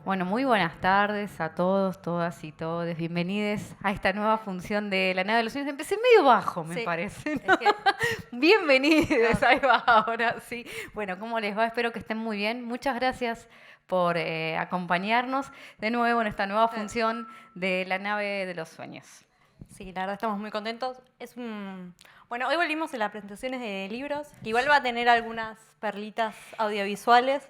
Bueno, muy buenas tardes a todos, todas y todes. Bienvenidos a esta nueva función de La Nave de los Sueños. Empecé medio bajo, me Sí, parece, es ¿no? que Bienvenidos, no, ahí va ahora, sí. Bueno, ¿cómo les va? Espero que estén muy bien. Muchas gracias por acompañarnos de nuevo en esta nueva eh, función de La Nave de los Sueños. sí, la verdad estamos muy contentos. Bueno, hoy volvimos a las presentaciones de libros, que igual va a tener algunas perlitas audiovisuales.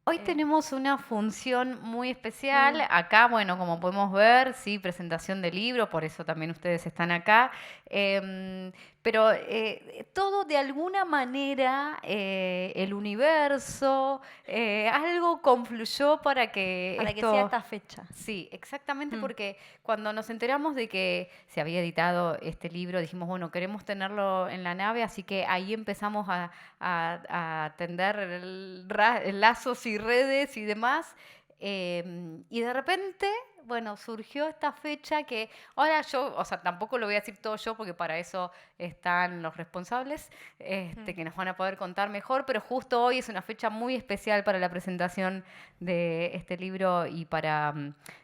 Hoy Eh, tenemos una función muy especial. mm, Acá, bueno, como podemos ver, sí, presentación de libro, por eso también ustedes están acá. Pero todo de alguna manera, el universo, algo confluyó para que para que sea esto. esta fecha. Sí, exactamente Mm, porque cuando nos enteramos de que se había editado este libro, dijimos, bueno, queremos tenerlo en la nave, así que ahí empezamos a tender lazos y redes y demás. Y de repente, bueno, surgió esta fecha que ahora yo, o sea, tampoco lo voy a decir todo yo porque para eso están los responsables, mm. que nos van a poder contar mejor, pero justo hoy es una fecha muy especial para la presentación de este libro y para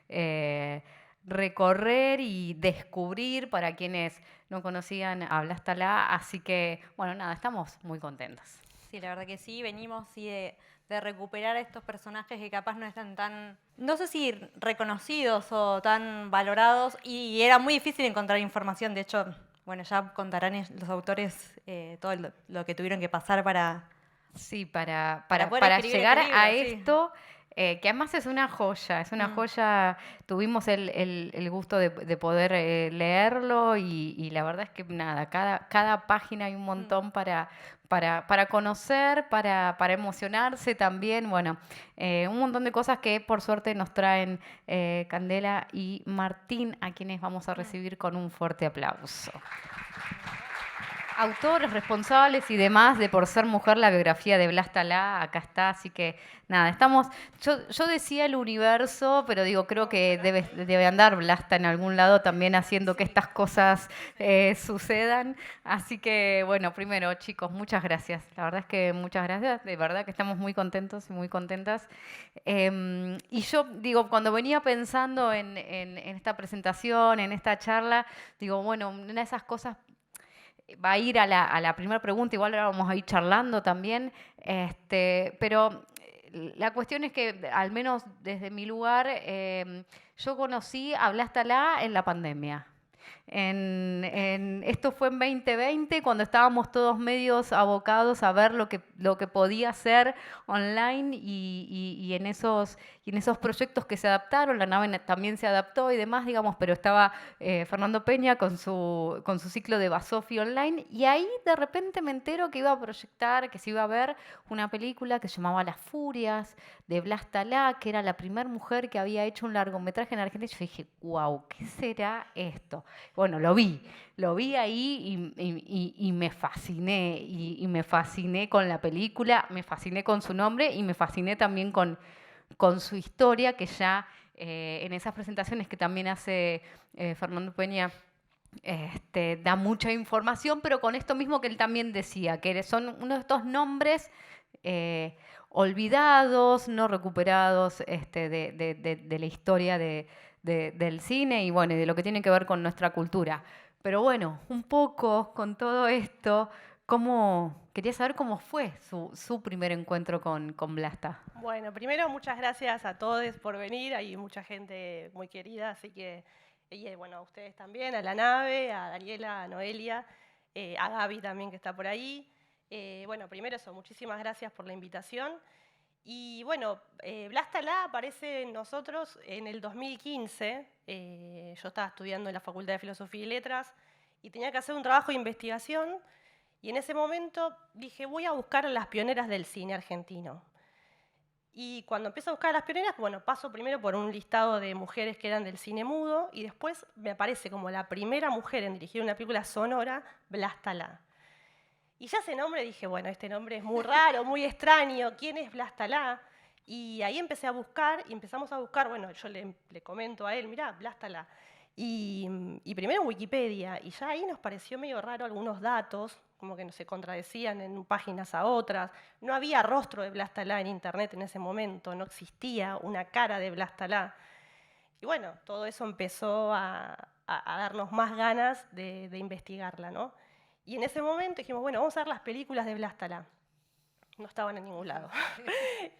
eh, recorrer y descubrir para quienes no conocían a Blastalá. Así que, bueno, nada, estamos muy contentos. Sí, la verdad que sí, venimos sí, de recuperar a estos personajes que capaz no están tan, no sé si reconocidos o tan valorados, y era muy difícil encontrar información. De hecho, bueno, ya contarán los autores todo lo que tuvieron que pasar Sí, para poder para escribir este llegar a libro, sí. esto, que además es una Mm, joya, tuvimos el gusto de poder leerlo y la verdad es que nada, cada página hay un mm. montón para conocer, para emocionarse también, bueno, un montón de cosas que por suerte nos traen Candela y Martín, a quienes vamos a Mm. recibir con un fuerte aplauso. Autores, responsables y demás de Por ser mujer, la biografía de Blas Talá, acá está, así que nada, estamos, yo decía el universo, pero digo, creo que debe andar Blasta en algún lado también haciendo que estas cosas sucedan, así que bueno, primero chicos, muchas gracias, la verdad es que muchas gracias, de verdad que estamos muy contentos y muy contentas. Y yo digo, cuando venía pensando en esta presentación, en esta charla, digo, bueno, una de esas cosas va a ir a la primera pregunta, igual ahora vamos a ir charlando también, pero la cuestión es que, al menos desde mi lugar, yo conocí a Blas Talá en la pandemia. Esto fue en 2020, cuando estábamos todos medios abocados a ver lo que podía hacer online y en esos proyectos que se adaptaron, la nave también se adaptó y demás, digamos, pero estaba Fernando Peña con su ciclo de Basofi online y ahí de repente me entero que iba a proyectar, que se iba a ver una película que se llamaba Las Furias de Blas Talá, que era la primera mujer que había hecho un largometraje en Argentina. Yo dije, wow, ¿qué será esto? Bueno, lo vi ahí y me fasciné, y me fasciné con la película, me fasciné con su nombre y me fasciné también con su historia, que ya en esas presentaciones que también hace Fernando Peña, da mucha información, pero con esto mismo que él también decía, que son uno de estos nombres olvidados, no recuperados de la historia del cine y bueno, y de lo que tiene que ver con nuestra cultura. Pero bueno, un poco con todo esto, quería saber cómo fue su primer encuentro con Blasta. Bueno, primero muchas gracias a todos por venir, hay mucha gente muy querida, así que, y bueno, a ustedes también, a la nave, a Daniela, a Noelia, a Gaby también que está por ahí. Bueno, primero eso, muchísimas gracias por la invitación. Y bueno, Blas Talá aparece en nosotros en el 2015, yo estaba estudiando en la Facultad de Filosofía y Letras y tenía que hacer un trabajo de investigación y en ese momento dije, voy a buscar a las pioneras del cine argentino. Y cuando empiezo a buscar a las pioneras, bueno, paso primero por un listado de mujeres que eran del cine mudo y después me aparece como la primera mujer en dirigir una película sonora, Blas Talá. Y ya ese nombre dije, bueno, este nombre es muy raro, muy extraño, ¿quién es Blas Talá? Y ahí empecé a buscar y empezamos a buscar, bueno, yo le comento a él, mirá, Blas Talá. Y primero en Wikipedia, y ya ahí nos pareció medio raro algunos datos, como que no se contradecían en páginas a otras. No había rostro de Blas Talá en internet en ese momento, no existía una cara de Blas Talá. Y bueno, todo eso empezó a darnos más ganas de investigarla, ¿no? Y en ese momento dijimos, bueno, vamos a ver las películas de Blas Talá. No estaban en ningún lado.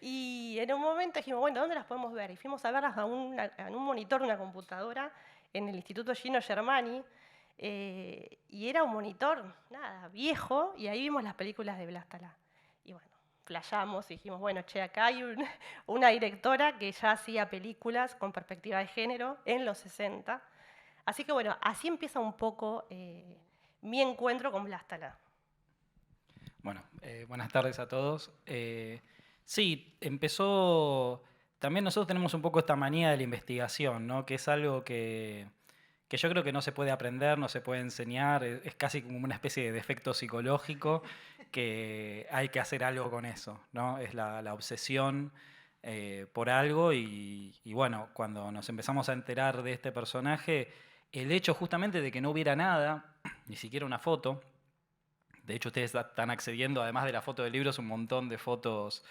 Y en un momento dijimos, bueno, ¿dónde las podemos ver? Y fuimos a verlas en un monitor de una computadora en el Instituto Gino Germani. Y era un monitor, nada, viejo, y ahí vimos las películas de Blas Talá. Y bueno, flasheamos y dijimos, bueno, che, acá hay una directora que ya hacía películas con perspectiva de género en los 60. Así que bueno, así empieza un poco mi encuentro con Blas Talá. Bueno, buenas tardes a todos. Sí, empezó... También nosotros tenemos un poco esta manía de la investigación, ¿no? Que es algo que yo creo que no se puede aprender, no se puede enseñar, es casi como una especie de defecto psicológico que hay que hacer algo con eso, ¿no? Es la obsesión por algo y bueno, cuando nos empezamos a enterar de este personaje, el hecho justamente de que no hubiera nada, ni siquiera una foto. De hecho, ustedes están accediendo, además de la foto del libro, es un montón de fotos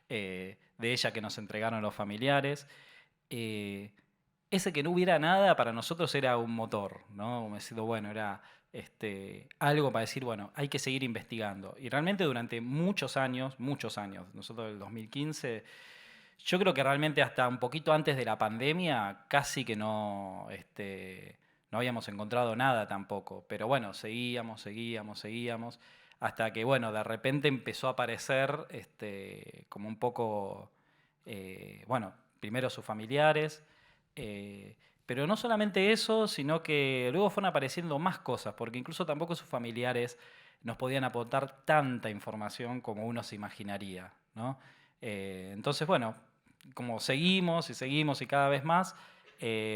de ella que nos entregaron los familiares. Ese que no hubiera nada para nosotros era un motor, ¿no? Como decir, bueno, era algo para decir, bueno, hay que seguir investigando. Y realmente durante muchos años, nosotros del 2015, yo creo que realmente hasta un poquito antes de la pandemia, casi que no habíamos encontrado nada tampoco, pero bueno, seguíamos, hasta que, bueno, de repente empezó a aparecer como un poco, bueno, primero sus familiares, pero no solamente eso, sino que luego fueron apareciendo más cosas, porque incluso tampoco sus familiares nos podían aportar tanta información como uno se imaginaría, ¿no? Entonces, bueno, como seguimos y cada vez más,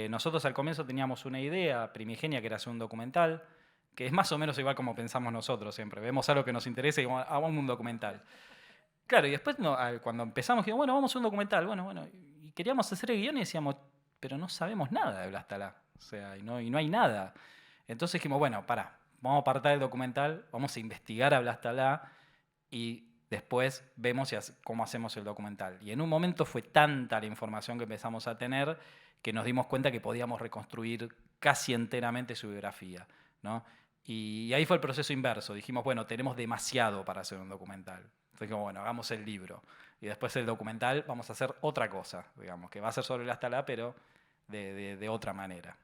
nosotros al comienzo teníamos una idea primigenia que era hacer un documental, que es más o menos igual como pensamos nosotros siempre. Vemos algo que nos interesa y hagamos un documental. Claro, y después cuando empezamos, dijimos, bueno, vamos a un documental. Bueno, y queríamos hacer el guión y decíamos, pero no sabemos nada de Blas Talá. O sea, y no hay nada. Entonces dijimos, bueno, vamos a apartar el documental, vamos a investigar a Blas Talá y después vemos cómo hacemos el documental. Y en un momento fue tanta la información que empezamos a tener que nos dimos cuenta que podíamos reconstruir casi enteramente su biografía, ¿no? Y ahí fue el proceso inverso. Dijimos, bueno, tenemos demasiado para hacer un documental. Entonces dijimos, bueno, hagamos el libro. Y después el documental vamos a hacer otra cosa, digamos, que va a ser sobre Blas Talá, pero de otra manera.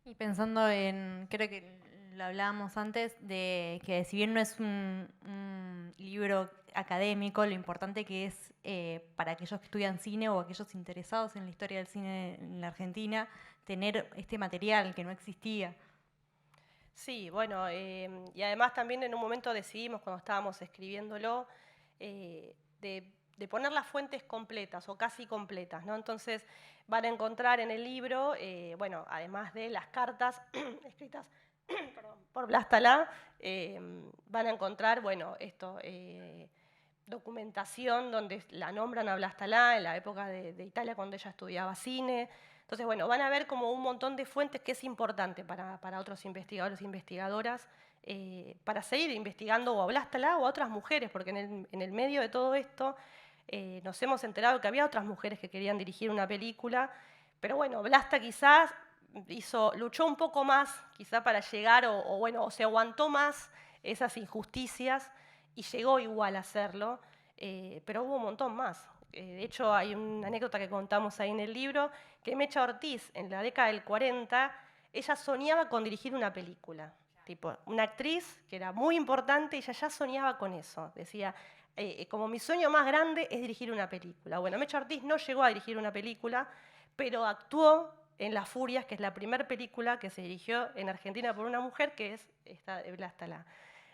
Y pensando creo que lo hablábamos antes, de que si bien no es un libro académico, lo importante que es para aquellos que estudian cine o aquellos interesados en la historia del cine en la Argentina, tener este material que no existía. Sí, bueno, y además también en un momento decidimos, cuando estábamos escribiéndolo, de poner las fuentes completas o casi completas, ¿no? Entonces van a encontrar en el libro, bueno, además de las cartas escritas por Blas Talá, van a encontrar, bueno, documentación donde la nombran a Blas Talá en la época de Italia cuando ella estudiaba cine. Entonces, bueno, van a ver como un montón de fuentes que es importante para otros investigadores e investigadoras para seguir investigando o a Blas Talá o a otras mujeres, porque en el medio de todo esto nos hemos enterado que había otras mujeres que querían dirigir una película, pero bueno, Blasta quizás luchó un poco más, quizá para llegar, o se aguantó más esas injusticias y llegó igual a hacerlo, pero hubo un montón más. De hecho, hay una anécdota que contamos ahí en el libro, que Mecha Ortiz, en la década del 40, ella soñaba con dirigir una película. Tipo, una actriz que era muy importante, ella ya soñaba con eso. Decía, como mi sueño más grande es dirigir una película. Bueno, Mecha Ortiz no llegó a dirigir una película, pero actuó en Las Furias, que es la primera película que se dirigió en Argentina por una mujer, que es esta de Blas Talá.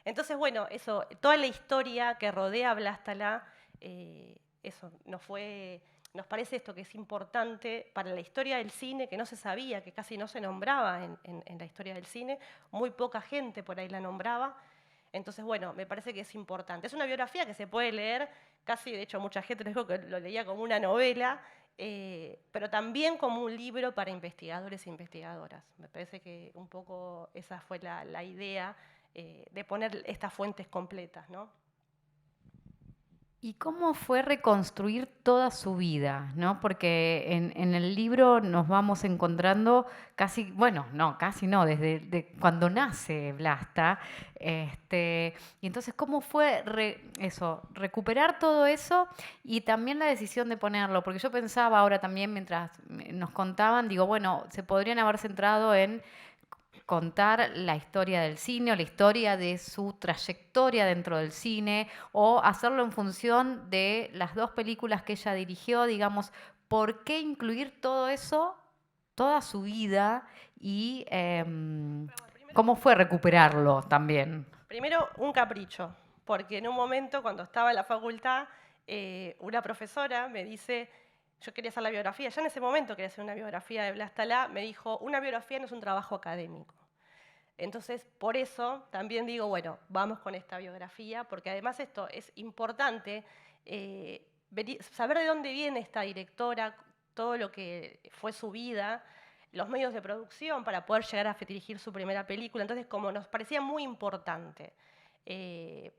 Entonces, bueno, eso, toda la historia que rodea a Blas Talá, eso nos parece esto que es importante para la historia del cine, que no se sabía, que casi no se nombraba en la historia del cine, muy poca gente por ahí la nombraba. Entonces, bueno, me parece que es importante. Es una biografía que se puede leer, casi, de hecho, mucha gente dijo que lo leía como una novela, pero también como un libro para investigadores e investigadoras. Me parece que un poco esa fue la idea de poner estas fuentes completas, ¿no? ¿Y cómo fue reconstruir toda su vida, ¿no? Porque en el libro nos vamos encontrando casi, bueno, no, casi no, desde cuando nace Vlasta. Y entonces, ¿cómo fue recuperar todo eso y también la decisión de ponerlo? Porque yo pensaba ahora también, mientras nos contaban, digo, bueno, se podrían haber centrado en contar la historia del cine o la historia de su trayectoria dentro del cine o hacerlo en función de las dos películas que ella dirigió, digamos, ¿por qué incluir todo eso, toda su vida y cómo fue recuperarlo también? Primero, un capricho, porque en un momento, cuando estaba en la facultad, una profesora me dice, yo quería hacer la biografía, ya en ese momento quería hacer una biografía de Blas Talá, me dijo, una biografía no es un trabajo académico. Entonces, por eso también digo, bueno, vamos con esta biografía, porque además esto es importante, saber de dónde viene esta directora, todo lo que fue su vida, los medios de producción para poder llegar a dirigir su primera película. Entonces, como nos parecía muy importante.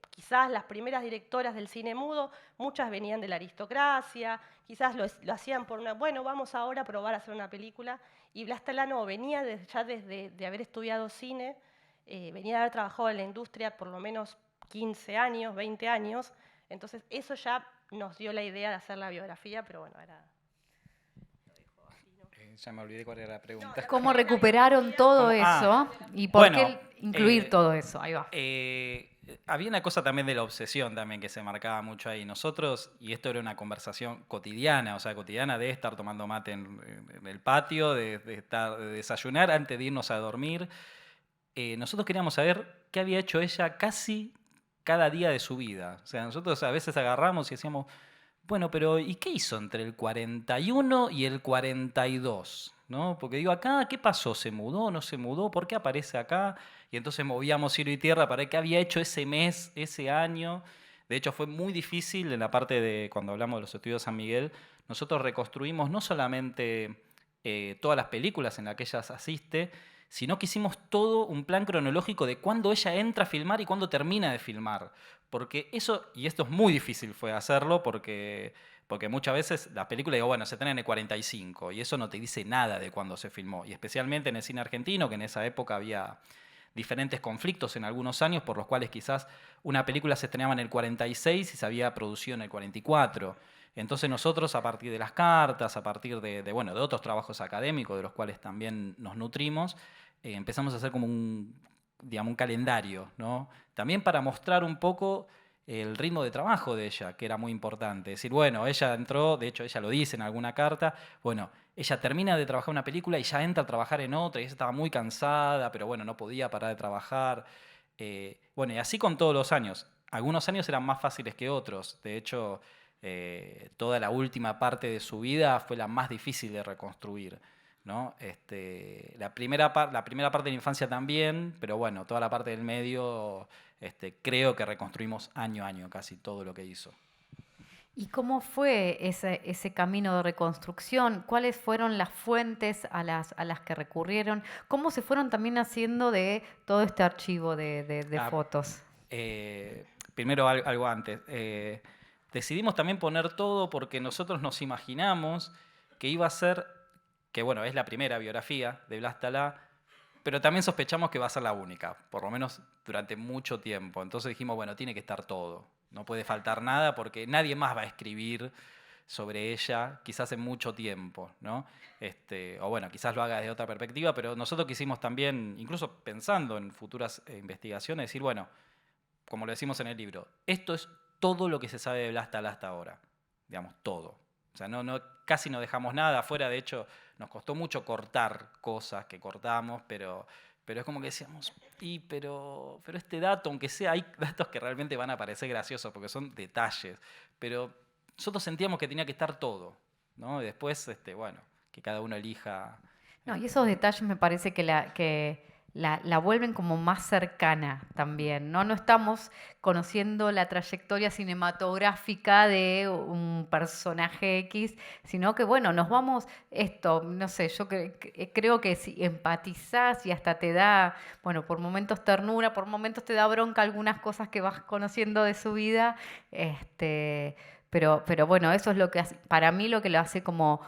Quizás las primeras directoras del cine mudo, muchas venían de la aristocracia, quizás lo hacían por una, bueno, vamos ahora a probar a hacer una película. Y Blas Talá no, venía ya desde de haber estudiado cine, venía de haber trabajado en la industria por lo menos 15 años, 20 años. Entonces, eso ya nos dio la idea de hacer la biografía, pero bueno, era... Ya me olvidé cuál era la pregunta. ¿Cómo recuperaron todo eso y por bueno, qué incluir todo eso? Ahí va. Había una cosa también de la obsesión también que se marcaba mucho ahí. Nosotros, y esto era una conversación cotidiana, o sea, cotidiana de estar tomando mate en el patio, de desayunar antes de irnos a dormir. Nosotros queríamos saber qué había hecho ella casi cada día de su vida. O sea, nosotros a veces agarramos y decíamos, bueno, pero ¿y qué hizo entre el 41 y el 42? ¿No? Porque digo, acá, ¿qué pasó? ¿Se mudó? ¿No se mudó? ¿Por qué aparece acá? Y entonces movíamos cielo y tierra para ver qué había hecho ese mes, ese año. De hecho, fue muy difícil en la parte de, cuando hablamos de los estudios San Miguel, nosotros reconstruimos no solamente todas las películas en las que ella asiste, sino que hicimos todo un plan cronológico de cuándo ella entra a filmar y cuándo termina de filmar. Porque eso, y esto es muy difícil fue hacerlo, porque muchas veces las películas, digo, bueno, se estrenan en el 45, y eso no te dice nada de cuándo se filmó. Y especialmente en el cine argentino, que en esa época había diferentes conflictos en algunos años, por los cuales quizás una película se estrenaba en el 46 y se había producido en el 44. Entonces nosotros, a partir de las cartas, a partir de otros trabajos académicos, de los cuales también nos nutrimos, empezamos a hacer como un calendario, ¿no? También para mostrar un poco el ritmo de trabajo de ella, que era muy importante. Es decir, bueno, ella entró, de hecho ella lo dice en alguna carta, bueno, ella termina de trabajar una película y ya entra a trabajar en otra, y ella estaba muy cansada, pero bueno, no podía parar de trabajar. Y así con todos los años. Algunos años eran más fáciles que otros. De hecho, toda la última parte de su vida fue la más difícil de reconstruir, ¿no? La primera parte de la infancia también, pero bueno, toda la parte del medio, creo que reconstruimos año a año casi todo lo que hizo. ¿Y cómo fue ese camino de reconstrucción? ¿Cuáles fueron las fuentes a las que recurrieron? ¿Cómo se fueron también haciendo de todo este archivo de fotos? Primero algo antes. Decidimos también poner todo porque nosotros nos imaginamos que iba a ser, que bueno, es la primera biografía de Blas Talá, pero también sospechamos que va a ser la única, por lo menos durante mucho tiempo. Entonces dijimos, bueno, tiene que estar todo. No puede faltar nada porque nadie más va a escribir sobre ella, quizás en mucho tiempo, ¿no? O bueno, quizás lo haga desde otra perspectiva, pero nosotros quisimos también, incluso pensando en futuras investigaciones, decir, bueno, como lo decimos en el libro, esto es todo lo que se sabe de Blas Talá hasta ahora, digamos, todo. O sea, casi no dejamos nada afuera, de hecho, nos costó mucho cortar cosas que cortamos, pero es como que decíamos, pero este dato, aunque sea, hay datos que realmente van a parecer graciosos porque son detalles, pero nosotros sentíamos que tenía que estar todo, ¿no? Y después, que cada uno elija. No, y esos detalles me parece que la vuelven como más cercana también, ¿no? No estamos conociendo la trayectoria cinematográfica de un personaje X, sino que, bueno, nos vamos, esto, no sé, yo creo que si empatizás y hasta te da, bueno, por momentos ternura, por momentos te da bronca algunas cosas que vas conociendo de su vida, pero bueno, eso es lo que hace, para mí lo que lo hace como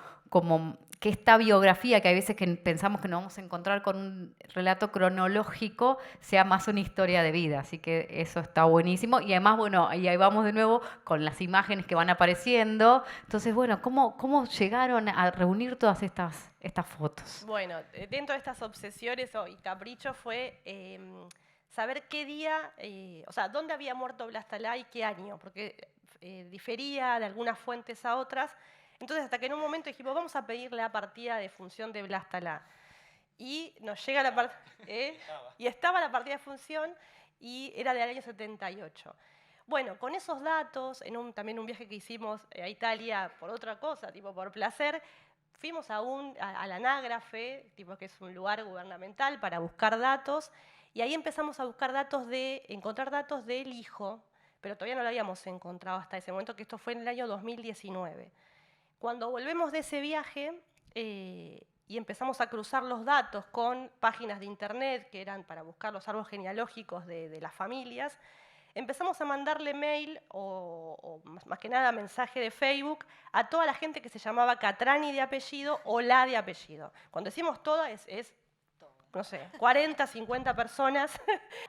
que esta biografía, que hay veces que pensamos que nos vamos a encontrar con un relato cronológico, sea más una historia de vida. Así que eso está buenísimo. Y además, bueno, y ahí vamos de nuevo con las imágenes que van apareciendo. Entonces, bueno, ¿cómo llegaron a reunir todas estas fotos? Bueno, dentro de estas obsesiones y caprichos fue saber qué día, o sea, dónde había muerto Blas Talá y qué año, porque difería de algunas fuentes a otras. Entonces, hasta que en un momento dijimos, vamos a pedir la partida de función de Blas Talá. Y nos llega la partida, y estaba la partida de función y era del año 78. Bueno, con esos datos, también un viaje que hicimos a Italia por otra cosa, tipo por placer, fuimos al Anágrafe, tipo que es un lugar gubernamental para buscar datos, y ahí empezamos a buscar encontrar datos del hijo, pero todavía no lo habíamos encontrado hasta ese momento, que esto fue en el año 2019. Cuando volvemos de ese viaje y empezamos a cruzar los datos con páginas de internet que eran para buscar los árboles genealógicos de las familias, empezamos a mandarle mail o más que nada mensaje de Facebook a toda la gente que se llamaba Catrani de apellido o La de apellido. Cuando decimos toda es no sé, 40, 50 personas,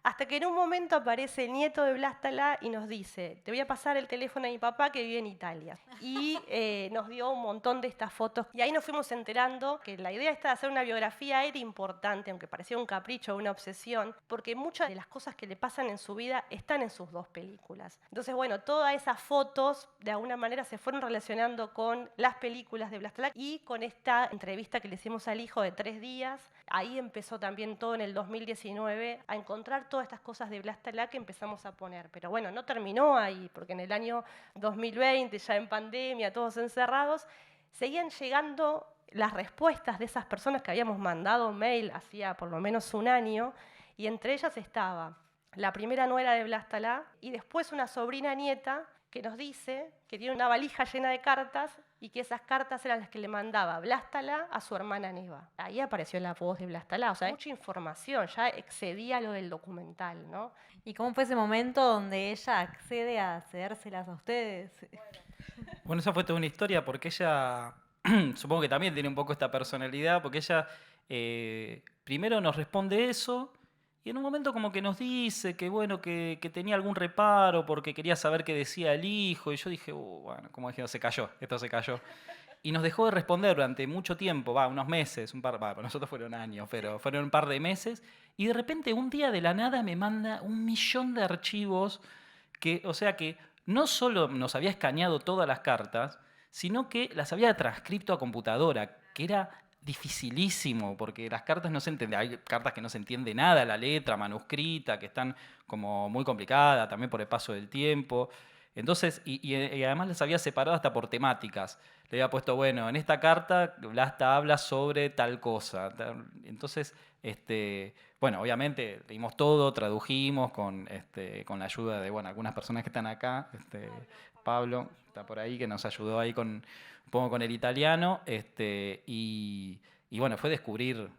hasta que en un momento aparece el nieto de Blas Talá y nos dice, te voy a pasar el teléfono a mi papá que vive en Italia. Y nos dio un montón de estas fotos. Y ahí nos fuimos enterando que la idea esta de hacer una biografía era importante, aunque parecía un capricho o una obsesión, porque muchas de las cosas que le pasan en su vida están en sus dos películas. Entonces, bueno, todas esas fotos de alguna manera se fueron relacionando con las películas de Blas Talá y con esta entrevista que le hicimos al hijo de 3 días. Ahí empezó también todo en el 2019 a encontrar todas estas cosas de Blas Talá que empezamos a poner. Pero bueno, no terminó ahí, porque en el año 2020, ya en pandemia, todos encerrados, seguían llegando las respuestas de esas personas que habíamos mandado mail hacía por lo menos un año, y entre ellas estaba la primera nuera de Blas Talá y después una sobrina nieta que nos dice que tiene una valija llena de cartas y que esas cartas eran las que le mandaba Blas Talá a su hermana Neva. Ahí apareció la voz de Blas Talá, o sea, mucha información, ya excedía lo del documental, ¿no? ¿Y cómo fue ese momento donde ella accede a cedérselas a ustedes? Bueno, esa fue toda una historia porque ella, supongo que también tiene un poco esta personalidad, porque ella primero nos responde eso y en un momento como que nos dice que bueno, que tenía algún reparo porque quería saber qué decía el hijo y yo dije, bueno, como dije, esto se cayó. Y nos dejó de responder durante mucho tiempo, unos meses, para nosotros fueron años, pero fueron un par de meses y de repente un día de la nada me manda 1.000.000 de archivos o sea que no solo nos había escaneado todas las cartas, sino que las había transcripto a computadora, que era dificilísimo, porque las cartas no se entienden, hay cartas que no se entiende nada, la letra manuscrita, que están como muy complicadas, también por el paso del tiempo. Entonces, y además las había separado hasta por temáticas. Le había puesto, bueno, en esta carta Blasta habla sobre tal cosa. Entonces, bueno, obviamente leímos todo, tradujimos con la ayuda de algunas personas que están acá. Pablo está por ahí, que nos ayudó ahí un poco con el italiano. Y bueno, fue descubrir,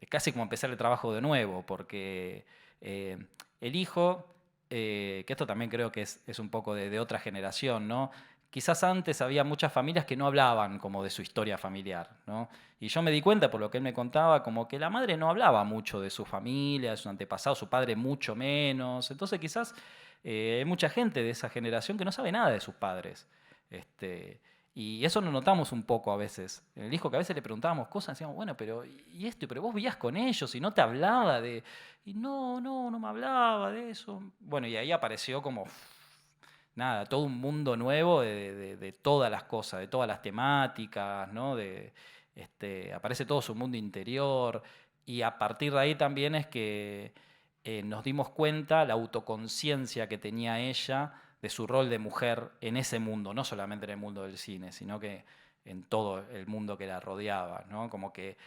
casi como empezar el trabajo de nuevo, porque el hijo, que esto también creo que es un poco de otra generación, ¿no? Quizás antes había muchas familias que no hablaban como de su historia familiar, ¿no? Y yo me di cuenta, por lo que él me contaba, como que la madre no hablaba mucho de su familia, de sus antepasados, su padre mucho menos. Entonces quizás hay mucha gente de esa generación que no sabe nada de sus padres. Y eso lo notamos un poco a veces. En el hijo que a veces le preguntábamos cosas, decíamos, bueno, pero ¿y esto? ¿Pero vos vivías con ellos y no te hablaba de...? Y no me hablaba de eso. Bueno, y ahí apareció como... nada, todo un mundo nuevo de todas las cosas, de todas las temáticas, ¿no? Aparece todo su mundo interior y a partir de ahí también es que nos dimos cuenta la autoconciencia que tenía ella de su rol de mujer en ese mundo, no solamente en el mundo del cine, sino que en todo el mundo que la rodeaba, ¿no? Como que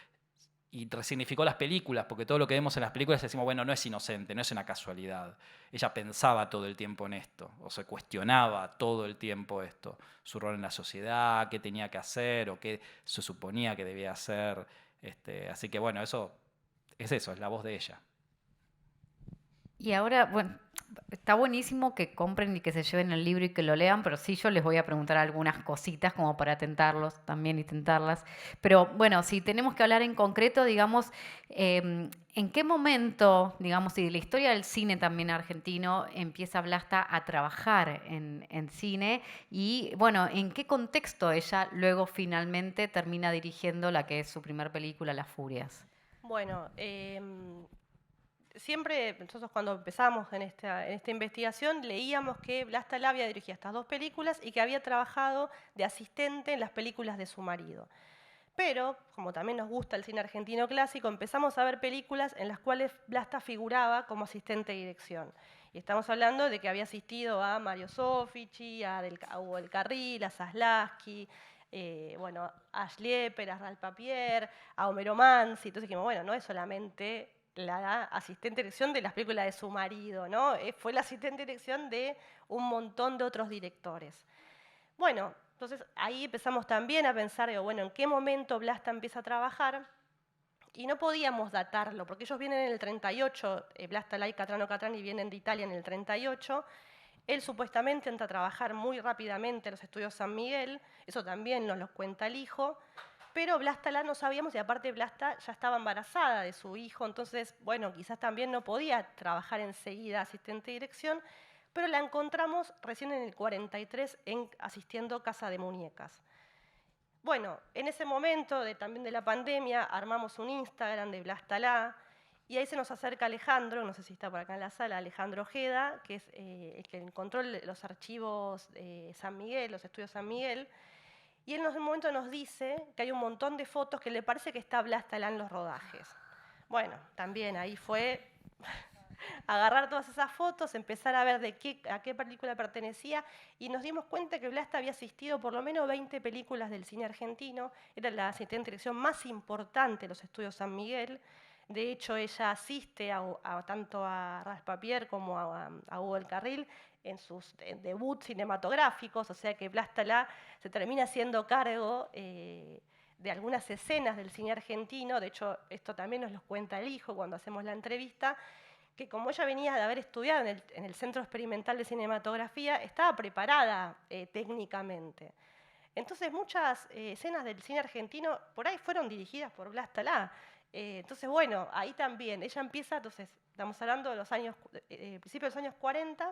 y resignificó las películas, porque todo lo que vemos en las películas decimos, bueno, no es inocente, no es una casualidad. Ella pensaba todo el tiempo en esto, o se cuestionaba todo el tiempo esto, su rol en la sociedad, qué tenía que hacer o qué se suponía que debía hacer. Así que bueno, eso, es la voz de ella. Y ahora, bueno, está buenísimo que compren y que se lleven el libro y que lo lean, pero sí yo les voy a preguntar algunas cositas como para tentarlos también y tentarlas. Pero bueno, si tenemos que hablar en concreto, digamos, ¿en qué momento, digamos, y de la historia del cine también argentino, empieza Vlasta a trabajar en cine? Y bueno, ¿en qué contexto ella luego finalmente termina dirigiendo la que es su primer película, Las Furias? Bueno, siempre nosotros cuando empezamos en esta investigación leíamos que Vlasta Lá había dirigido estas 2 películas y que había trabajado de asistente en las películas de su marido. Pero, como también nos gusta el cine argentino clásico, empezamos a ver películas en las cuales Vlasta figuraba como asistente de dirección. Y estamos hablando de que había asistido a Mario Soffici, a Hugo del Carril, a Zaslavsky, bueno, a Schlieper, a Ralph Papier, a Homero Manzi. Entonces dijimos, bueno, no es solamente la asistente de dirección de las películas de su marido, ¿no? Fue la asistente de dirección de un montón de otros directores. Bueno, entonces ahí empezamos también a pensar, digo, bueno, ¿en qué momento Vlasta empieza a trabajar? Y no podíamos datarlo, porque ellos vienen en el 38, Vlasta Lá y Catrano Catrani vienen de Italia en el 38. Él supuestamente entra a trabajar muy rápidamente en los estudios San Miguel, eso también nos lo cuenta el hijo, pero Vlasta Lá no sabíamos, y aparte Vlasta ya estaba embarazada de su hijo, entonces, bueno, quizás también no podía trabajar enseguida asistente de dirección, pero la encontramos recién en el 43 asistiendo Casa de Muñecas. Bueno, en ese momento también de la pandemia armamos un Instagram de Vlasta Lá y ahí se nos acerca Alejandro, no sé si está por acá en la sala, Alejandro Ojeda, que es el que encontró los archivos de San Miguel, los estudios San Miguel, y él en un momento nos dice que hay un montón de fotos que le parece que está Vlasta Lá en los rodajes. Bueno, también ahí fue agarrar todas esas fotos, empezar a ver a qué película pertenecía y nos dimos cuenta que Vlasta había asistido por lo menos 20 películas del cine argentino, era la asistente de dirección más importante de los estudios San Miguel. De hecho, ella asiste tanto a Ralph Papier como a Hugo del Carril en sus debuts cinematográficos, o sea que Vlasta Lá se termina haciendo cargo de algunas escenas del cine argentino. De hecho, esto también nos lo cuenta el hijo cuando hacemos la entrevista, que como ella venía de haber estudiado en el Centro Experimental de Cinematografía, estaba preparada técnicamente. Entonces muchas escenas del cine argentino por ahí fueron dirigidas por Vlasta Lá. Entonces, bueno, ahí también, ella empieza, entonces, estamos hablando de los años, principios de los años 40,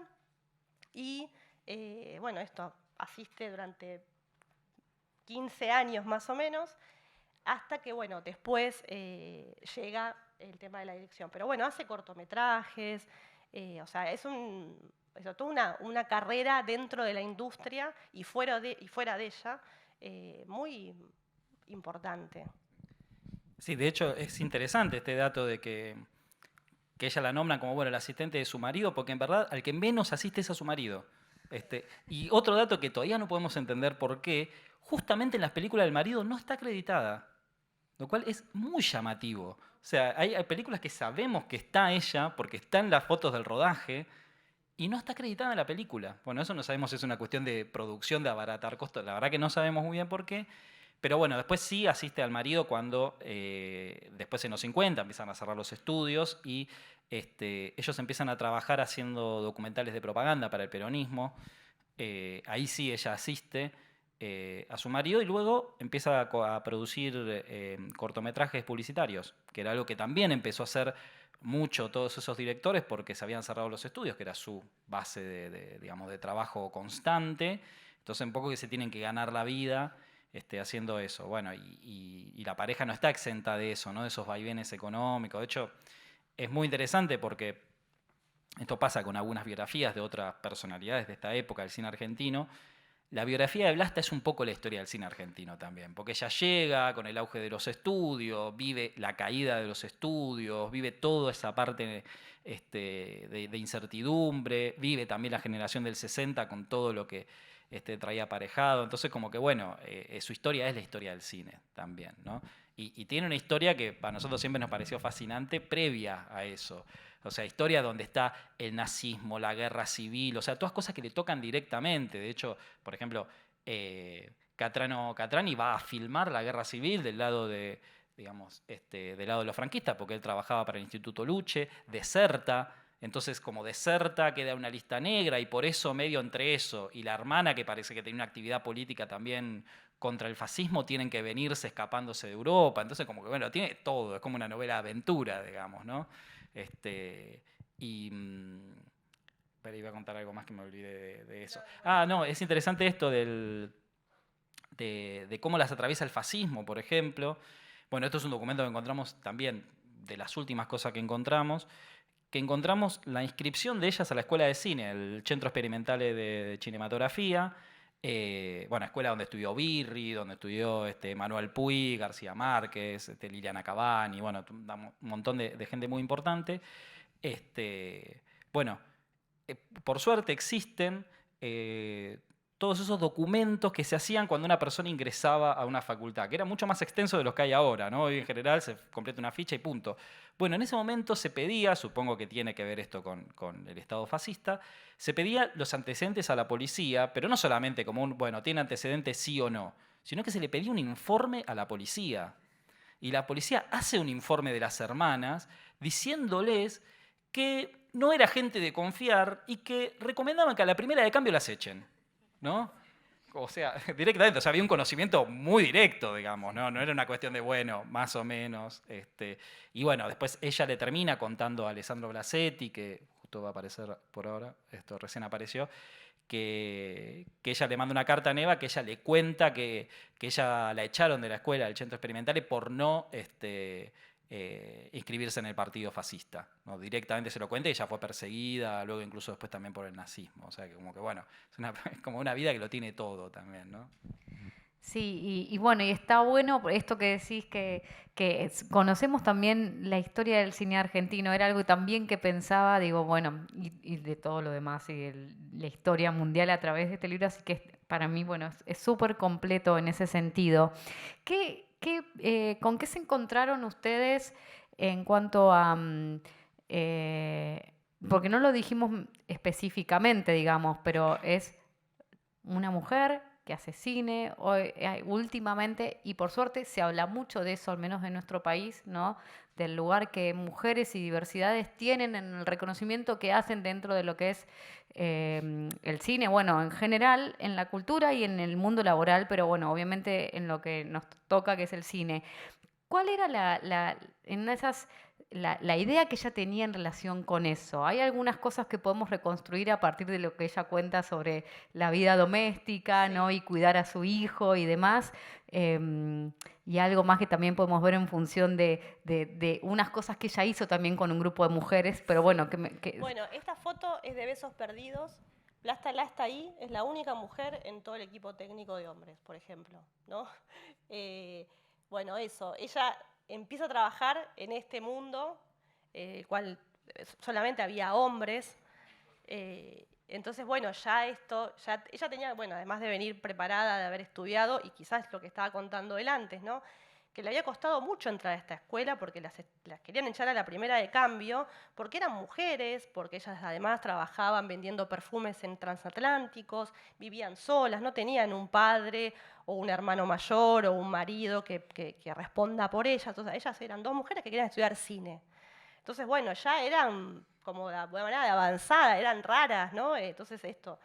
y bueno, esto asiste durante 15 años más o menos, hasta que, bueno, después llega el tema de la dirección. Pero bueno, hace cortometrajes, o sea, es toda una carrera dentro de la industria y fuera de ella, muy importante. Sí, de hecho es interesante este dato de que ella la nombran como, bueno, el asistente de su marido, porque en verdad al que menos asiste es a su marido. Y otro dato que todavía no podemos entender por qué, justamente en las películas del marido no está acreditada, lo cual es muy llamativo. O sea, hay películas que sabemos que está ella, porque está en las fotos del rodaje, y no está acreditada en la película. Bueno, eso no sabemos si es una cuestión de producción, de abaratar costos, la verdad que no sabemos muy bien por qué. Pero bueno, después sí asiste al marido cuando, después en los 50 empiezan a cerrar los estudios y ellos empiezan a trabajar haciendo documentales de propaganda para el peronismo. Ahí sí ella asiste a su marido y luego empieza a producir cortometrajes publicitarios, que era algo que también empezó a hacer mucho todos esos directores porque se habían cerrado los estudios, que era su base digamos, de trabajo constante. Entonces un poco que se tienen que ganar la vida haciendo eso. Bueno, y la pareja no está exenta de eso, ¿no? De esos vaivenes económicos. De hecho, es muy interesante porque esto pasa con algunas biografías de otras personalidades de esta época del cine argentino. La biografía de Vlasta es un poco la historia del cine argentino también, porque ella llega con el auge de los estudios, vive la caída de los estudios, vive toda esa parte de incertidumbre, vive también la generación del 60 con todo lo que traía aparejado. Entonces, como que bueno, su historia es la historia del cine también, ¿no? Y tiene una historia que para nosotros siempre nos pareció fascinante previa a eso. O sea, historia donde está el nazismo, la guerra civil, o sea, todas cosas que le tocan directamente. De hecho, por ejemplo, Catrani va a filmar la guerra civil del lado de, digamos, del lado de los franquistas, porque él trabajaba para el Instituto Luche, deserta. Entonces, como deserta, queda una lista negra y por eso, medio entre eso y la hermana, que parece que tenía una actividad política también contra el fascismo, tienen que venirse escapándose de Europa. Entonces, como que bueno, tiene todo, es como una novela de aventura, digamos, ¿no? Pero iba a contar algo más que me olvidé de eso. No, es interesante esto de cómo las atraviesa el fascismo, por ejemplo. Bueno, esto es un documento que encontramos también, de las últimas cosas que encontramos la inscripción de ellas a la Escuela de Cine, el Centro Experimentale de Cinematografía, escuela donde estudió Birri, donde estudió Manuel Puig, García Márquez, Liliana Cavani, bueno, un montón de gente muy importante. Por suerte existen todos esos documentos que se hacían cuando una persona ingresaba a una facultad, que era mucho más extenso de los que hay ahora, ¿no? Hoy en general se completa una ficha y punto. Bueno, en ese momento se pedía, supongo que tiene que ver esto con el Estado fascista, se pedía los antecedentes a la policía, pero no solamente como tiene antecedentes sí o no, sino que se le pedía un informe a la policía. Y la policía hace un informe de las hermanas diciéndoles que no era gente de confiar y que recomendaban que a la primera de cambio las echen, ¿no? O sea, directamente, o sea, había un conocimiento muy directo, digamos, ¿no? No era una cuestión de, bueno, más o menos. Y bueno, después ella le termina contando a Alessandro Blasetti, que justo va a aparecer por ahora, esto recién apareció, que ella le manda una carta a Neva, que ella le cuenta que ella la echaron de la escuela del Centro Experimentale por no inscribirse en el partido fascista, ¿no? Directamente se lo cuenta y ella fue perseguida, luego incluso después también por el nazismo. O sea, que como que bueno, es como una vida que lo tiene todo también, ¿no? Sí, y bueno, y está bueno esto que decís conocemos también la historia del cine argentino, era algo también que pensaba, digo, bueno, y de todo lo demás, y la historia mundial a través de este libro, así que para mí, bueno, es súper completo en ese sentido. ¿Con qué se encontraron ustedes en cuanto a... porque no lo dijimos específicamente, digamos, pero es una mujer que hace cine, últimamente, y por suerte se habla mucho de eso, al menos en nuestro país, ¿no? Del lugar que mujeres y diversidades tienen en el reconocimiento que hacen dentro de lo que es el cine, bueno, en general, en la cultura y en el mundo laboral, pero bueno, obviamente en lo que nos toca, que es el cine. ¿Cuál era la idea que ella tenía en relación con eso? ¿Hay algunas cosas que podemos reconstruir a partir de lo que ella cuenta sobre la vida doméstica, ¿no? Y cuidar a su hijo y demás? Y algo más que también podemos ver en función de unas cosas que ella hizo también con un grupo de mujeres, pero bueno, Bueno, esta foto es de Besos Perdidos. Plasta está ahí, es la única mujer en todo el equipo técnico de hombres, por ejemplo, ¿no? Bueno, eso, ella empieza a trabajar en este mundo, el cual solamente había hombres. Entonces, bueno, ya ella tenía, bueno, además de venir preparada, de haber estudiado, y quizás lo que estaba contando él antes, ¿no? Que le había costado mucho entrar a esta escuela porque las querían echar a la primera de cambio, porque eran mujeres, porque ellas además trabajaban vendiendo perfumes en transatlánticos, vivían solas, no tenían un padre o un hermano mayor o un marido que responda por ellas. Entonces, ellas eran dos mujeres que querían estudiar cine. Entonces, bueno, ya eran como de alguna manera de avanzada, eran raras, ¿no? Entonces esto.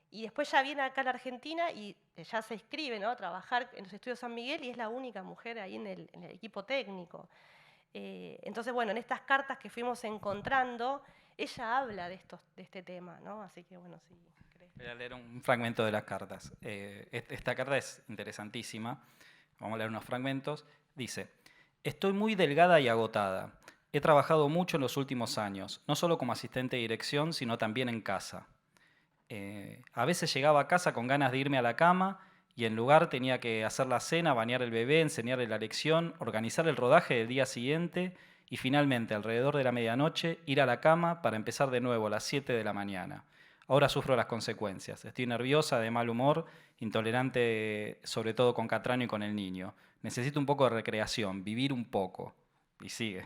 Y después ya viene acá a la Argentina y ya se inscribe, ¿no? A trabajar en los estudios San Miguel y es la única mujer ahí en el equipo técnico. Entonces, bueno, en estas cartas que fuimos encontrando, ella habla de este tema, ¿no? Así que, bueno, sí. Voy a leer un fragmento de las cartas. Esta carta es interesantísima. Vamos a leer unos fragmentos. Dice: estoy muy delgada y agotada. He trabajado mucho en los últimos años, no solo como asistente de dirección, sino también en casa. A veces llegaba a casa con ganas de irme a la cama y en lugar tenía que hacer la cena, bañar el bebé, enseñarle la lección, organizar el rodaje del día siguiente y finalmente, alrededor de la medianoche, ir a la cama para empezar de nuevo a las 7 de la mañana. Ahora sufro las consecuencias. Estoy nerviosa, de mal humor, intolerante sobre todo con Catrano y con el niño. Necesito un poco de recreación, vivir un poco. Y sigue.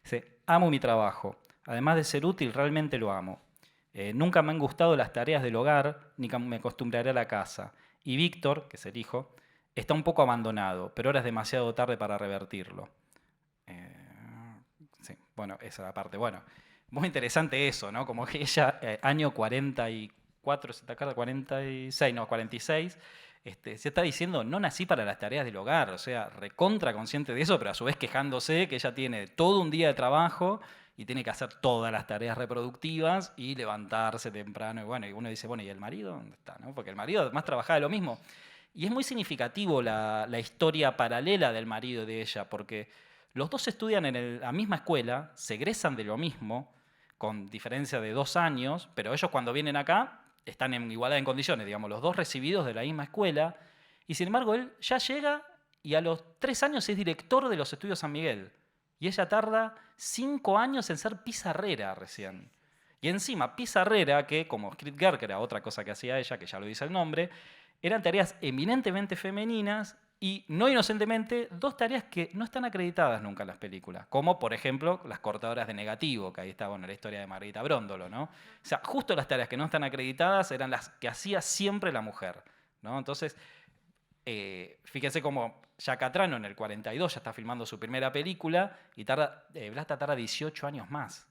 Dice, amo mi trabajo. Además de ser útil, realmente lo amo. Nunca me han gustado las tareas del hogar, ni me acostumbraré a la casa. Y Víctor, que es el hijo, está un poco abandonado, pero ahora es demasiado tarde para revertirlo. Sí, bueno, esa es la parte. Bueno, muy interesante eso, ¿no? Como que ella, año 44, ¿se te acuerda? 46, no, 46, se está diciendo, no nací para las tareas del hogar, o sea, recontra consciente de eso, pero a su vez quejándose que ella tiene todo un día de trabajo y tiene que hacer todas las tareas reproductivas y levantarse temprano. Y bueno, y uno dice, bueno, ¿y el marido dónde está? ¿No? Porque el marido además trabajaba de lo mismo. Y es muy significativo la historia paralela del marido y de ella, porque los dos estudian en la misma escuela, se egresan de lo mismo, con diferencia de 2 años, pero ellos cuando vienen acá están en igualdad en condiciones, digamos, los dos recibidos de la misma escuela, y sin embargo él ya llega y a los 3 años es director de los estudios San Miguel, y ella tarda 5 años en ser pizarrera recién. Y encima, pizarrera, que como script girl, que era otra cosa que hacía ella, que ya lo dice el nombre, eran tareas eminentemente femeninas y, no inocentemente, 2 tareas que no están acreditadas nunca en las películas, como, por ejemplo, las cortadoras de negativo, que ahí está, bueno, la historia de Margarita Bróndolo, ¿no? O sea, justo las tareas que no están acreditadas eran las que hacía siempre la mujer, ¿no? Entonces, fíjense cómo ya Catrano en el 42 ya está filmando su primera película y Vlasta tarda 18 años más.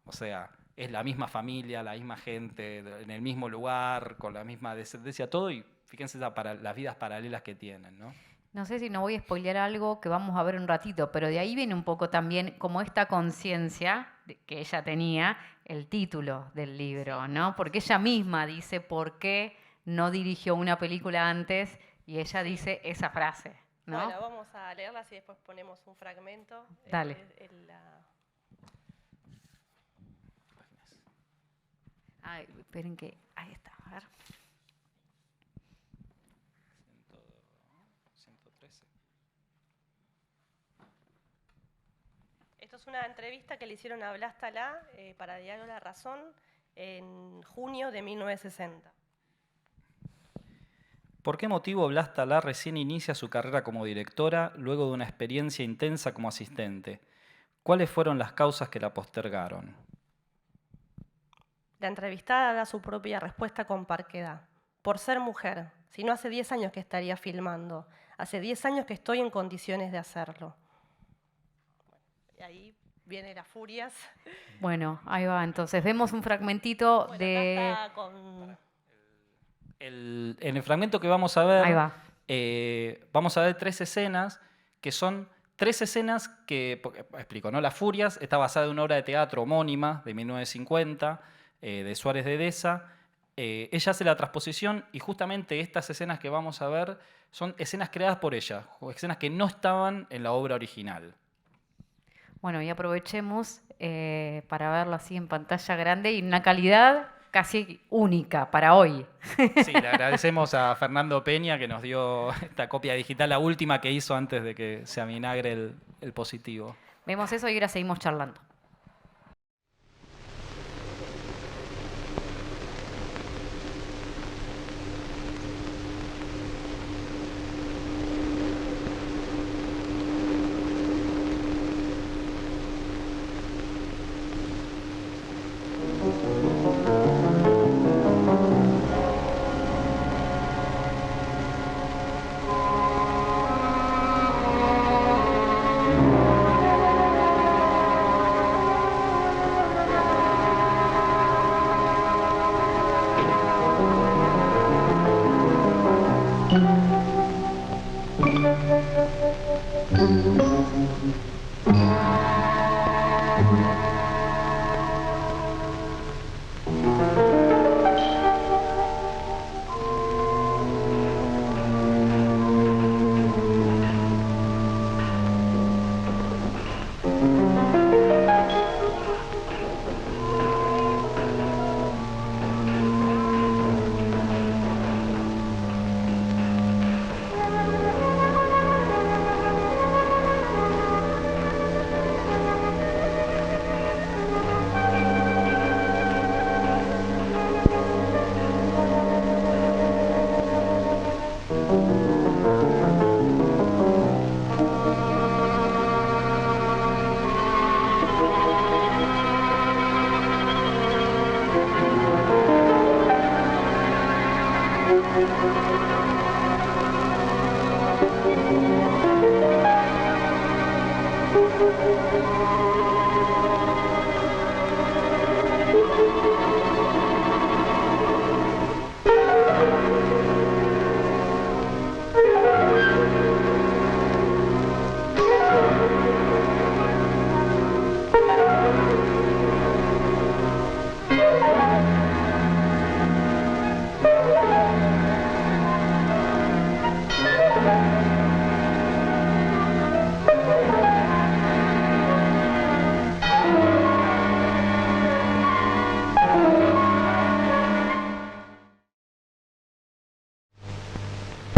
O sea, es la misma familia, la misma gente, en el mismo lugar, con la misma descendencia, todo, y fíjense las vidas paralelas que tienen, ¿no? No sé si no voy a spoilear algo que vamos a ver un ratito, pero de ahí viene un poco también como esta conciencia que ella tenía, el título del libro, ¿no? Porque ella misma dice por qué no dirigió una película antes y ella dice esa frase, ¿no? Bueno, vamos a leerlas y después ponemos un fragmento. Dale. Ay, esperen que... Ahí está, a ver. 113. Esto es una entrevista que le hicieron a Blas Talá para Diario La Razón en junio de 1960. ¿Por qué motivo Blas Talá recién inicia su carrera como directora luego de una experiencia intensa como asistente? ¿Cuáles fueron las causas que la postergaron? La entrevistada da su propia respuesta con parquedad. Por ser mujer, si no hace 10 años que estaría filmando, hace 10 años que estoy en condiciones de hacerlo. Y ahí viene las furias. Bueno, ahí va. Entonces vemos un fragmentito Bueno, de... acá está con... En el fragmento que vamos a ver, Ahí va. vamos a ver 3 escenas que son 3 escenas que, explico, ¿no? Las Furias está basada en una obra de teatro homónima de 1950 de Suárez de Deza. Ella hace la transposición y justamente estas escenas que vamos a ver son escenas creadas por ella, escenas que no estaban en la obra original. Bueno, y aprovechemos para verlo así en pantalla grande y en una calidad casi única para hoy. Sí, le agradecemos a Fernando Peña que nos dio esta copia digital, la última que hizo antes de que se aminagre el positivo. Vemos eso y ahora seguimos charlando.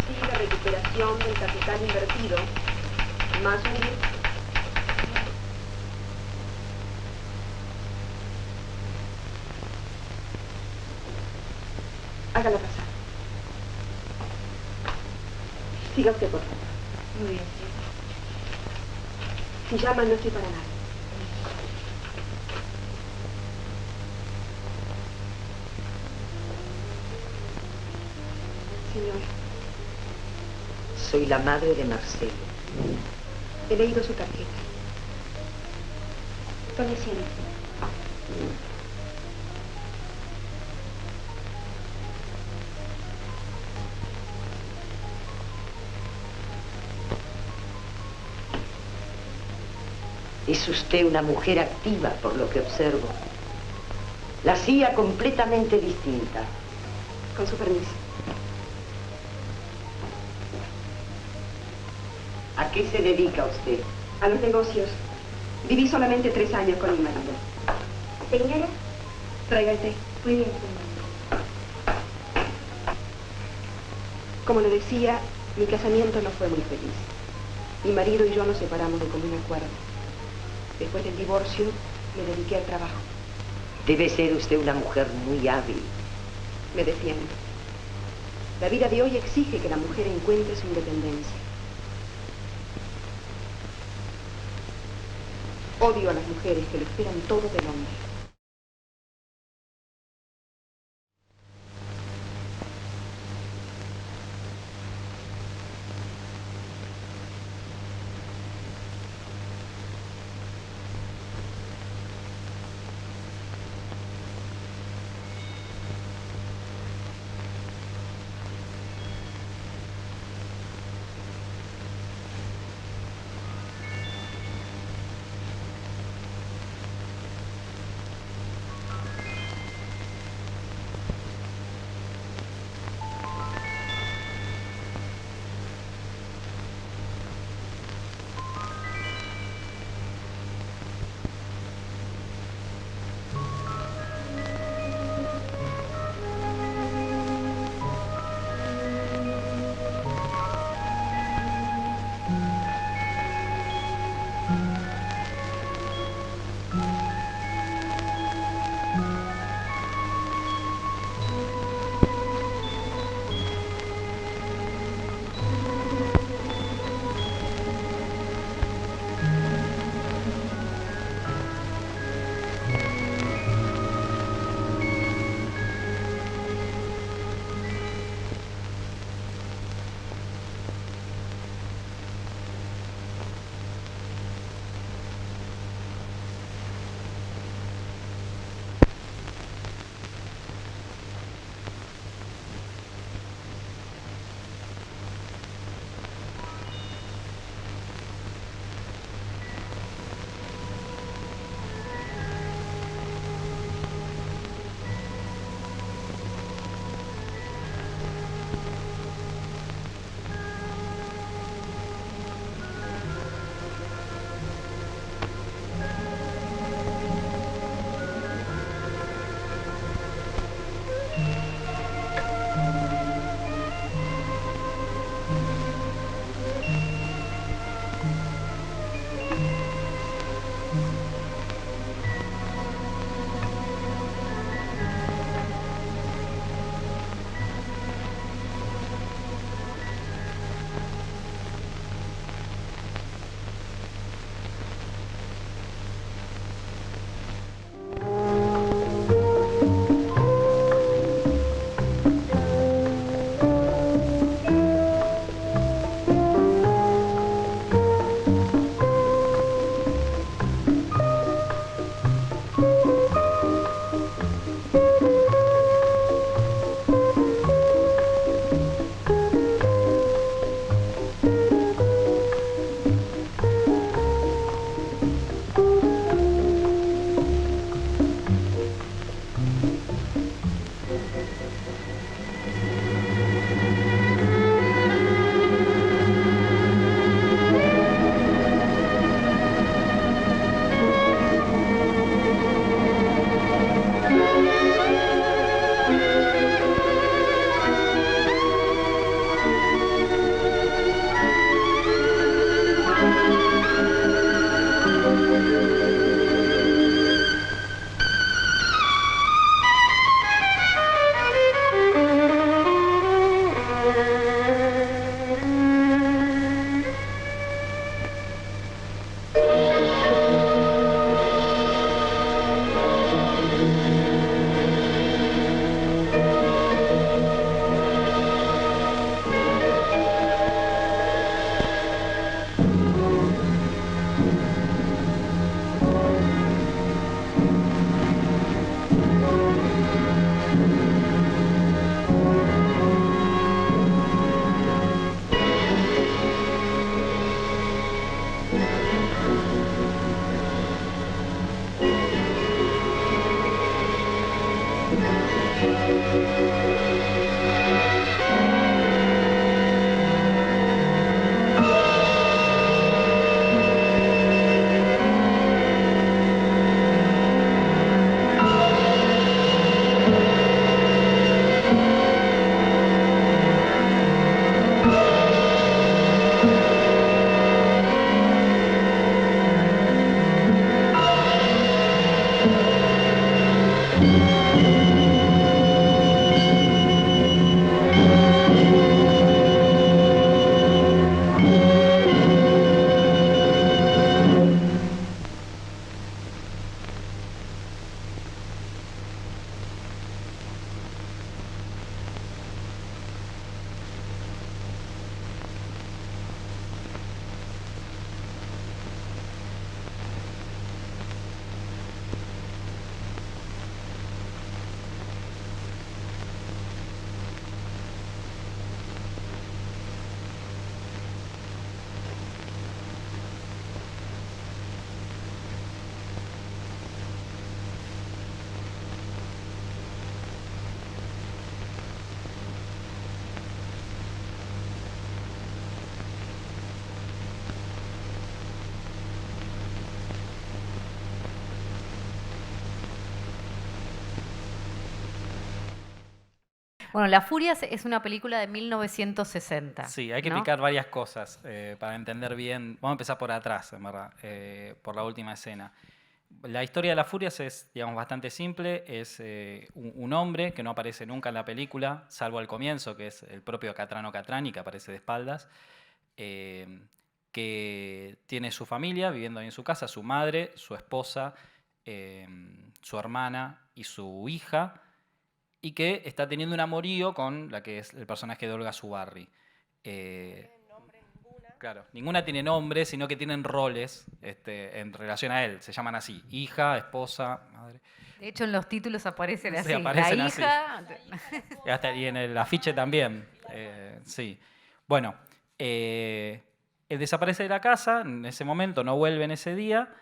Sigue recuperación del capital invertido, más un... Hágala pasar. Siga usted, por favor. Muy bien, sí. Si llama, no estoy para nada. Señora, Soy la madre de Marcelo. he leído su tarjeta. Tome asiento. Es usted una mujer activa, por lo que observo. La hacía completamente distinta. Con su permiso. ¿A qué se dedica usted? A los negocios. Viví solamente 3 años con mi marido. Señora, Traiga el té. muy bien, señora. Como le decía, mi casamiento no fue muy feliz. Mi marido y yo nos separamos de común acuerdo. Después del divorcio, me dediqué al trabajo. Debe ser usted una mujer muy hábil. Me defiendo. La vida de hoy exige que la mujer encuentre su independencia. Odio a las mujeres que lo esperan todo del hombre. Bueno, La Furia es una película de 1960. Sí, hay que ¿no? explicar varias cosas para entender bien. Vamos a empezar por atrás, en verdad, por la última escena. La historia de las Furias es, digamos, bastante simple. Es un hombre que no aparece nunca en la película, salvo al comienzo, que es el propio Catrano Catrani, que aparece de espaldas, que tiene su familia viviendo ahí en su casa, su madre, su esposa, su hermana y su hija, y que está teniendo un amorío con la que es el personaje de Olga Zubarry. Claro, ninguna tiene nombre, sino que tienen roles en relación a él. Se llaman así: hija, esposa, madre. De hecho, en los títulos aparecen así. Sí, aparecen la así. hija. Y en el afiche también. Sí. Bueno, él desaparece de la casa, en ese momento no vuelve en ese día,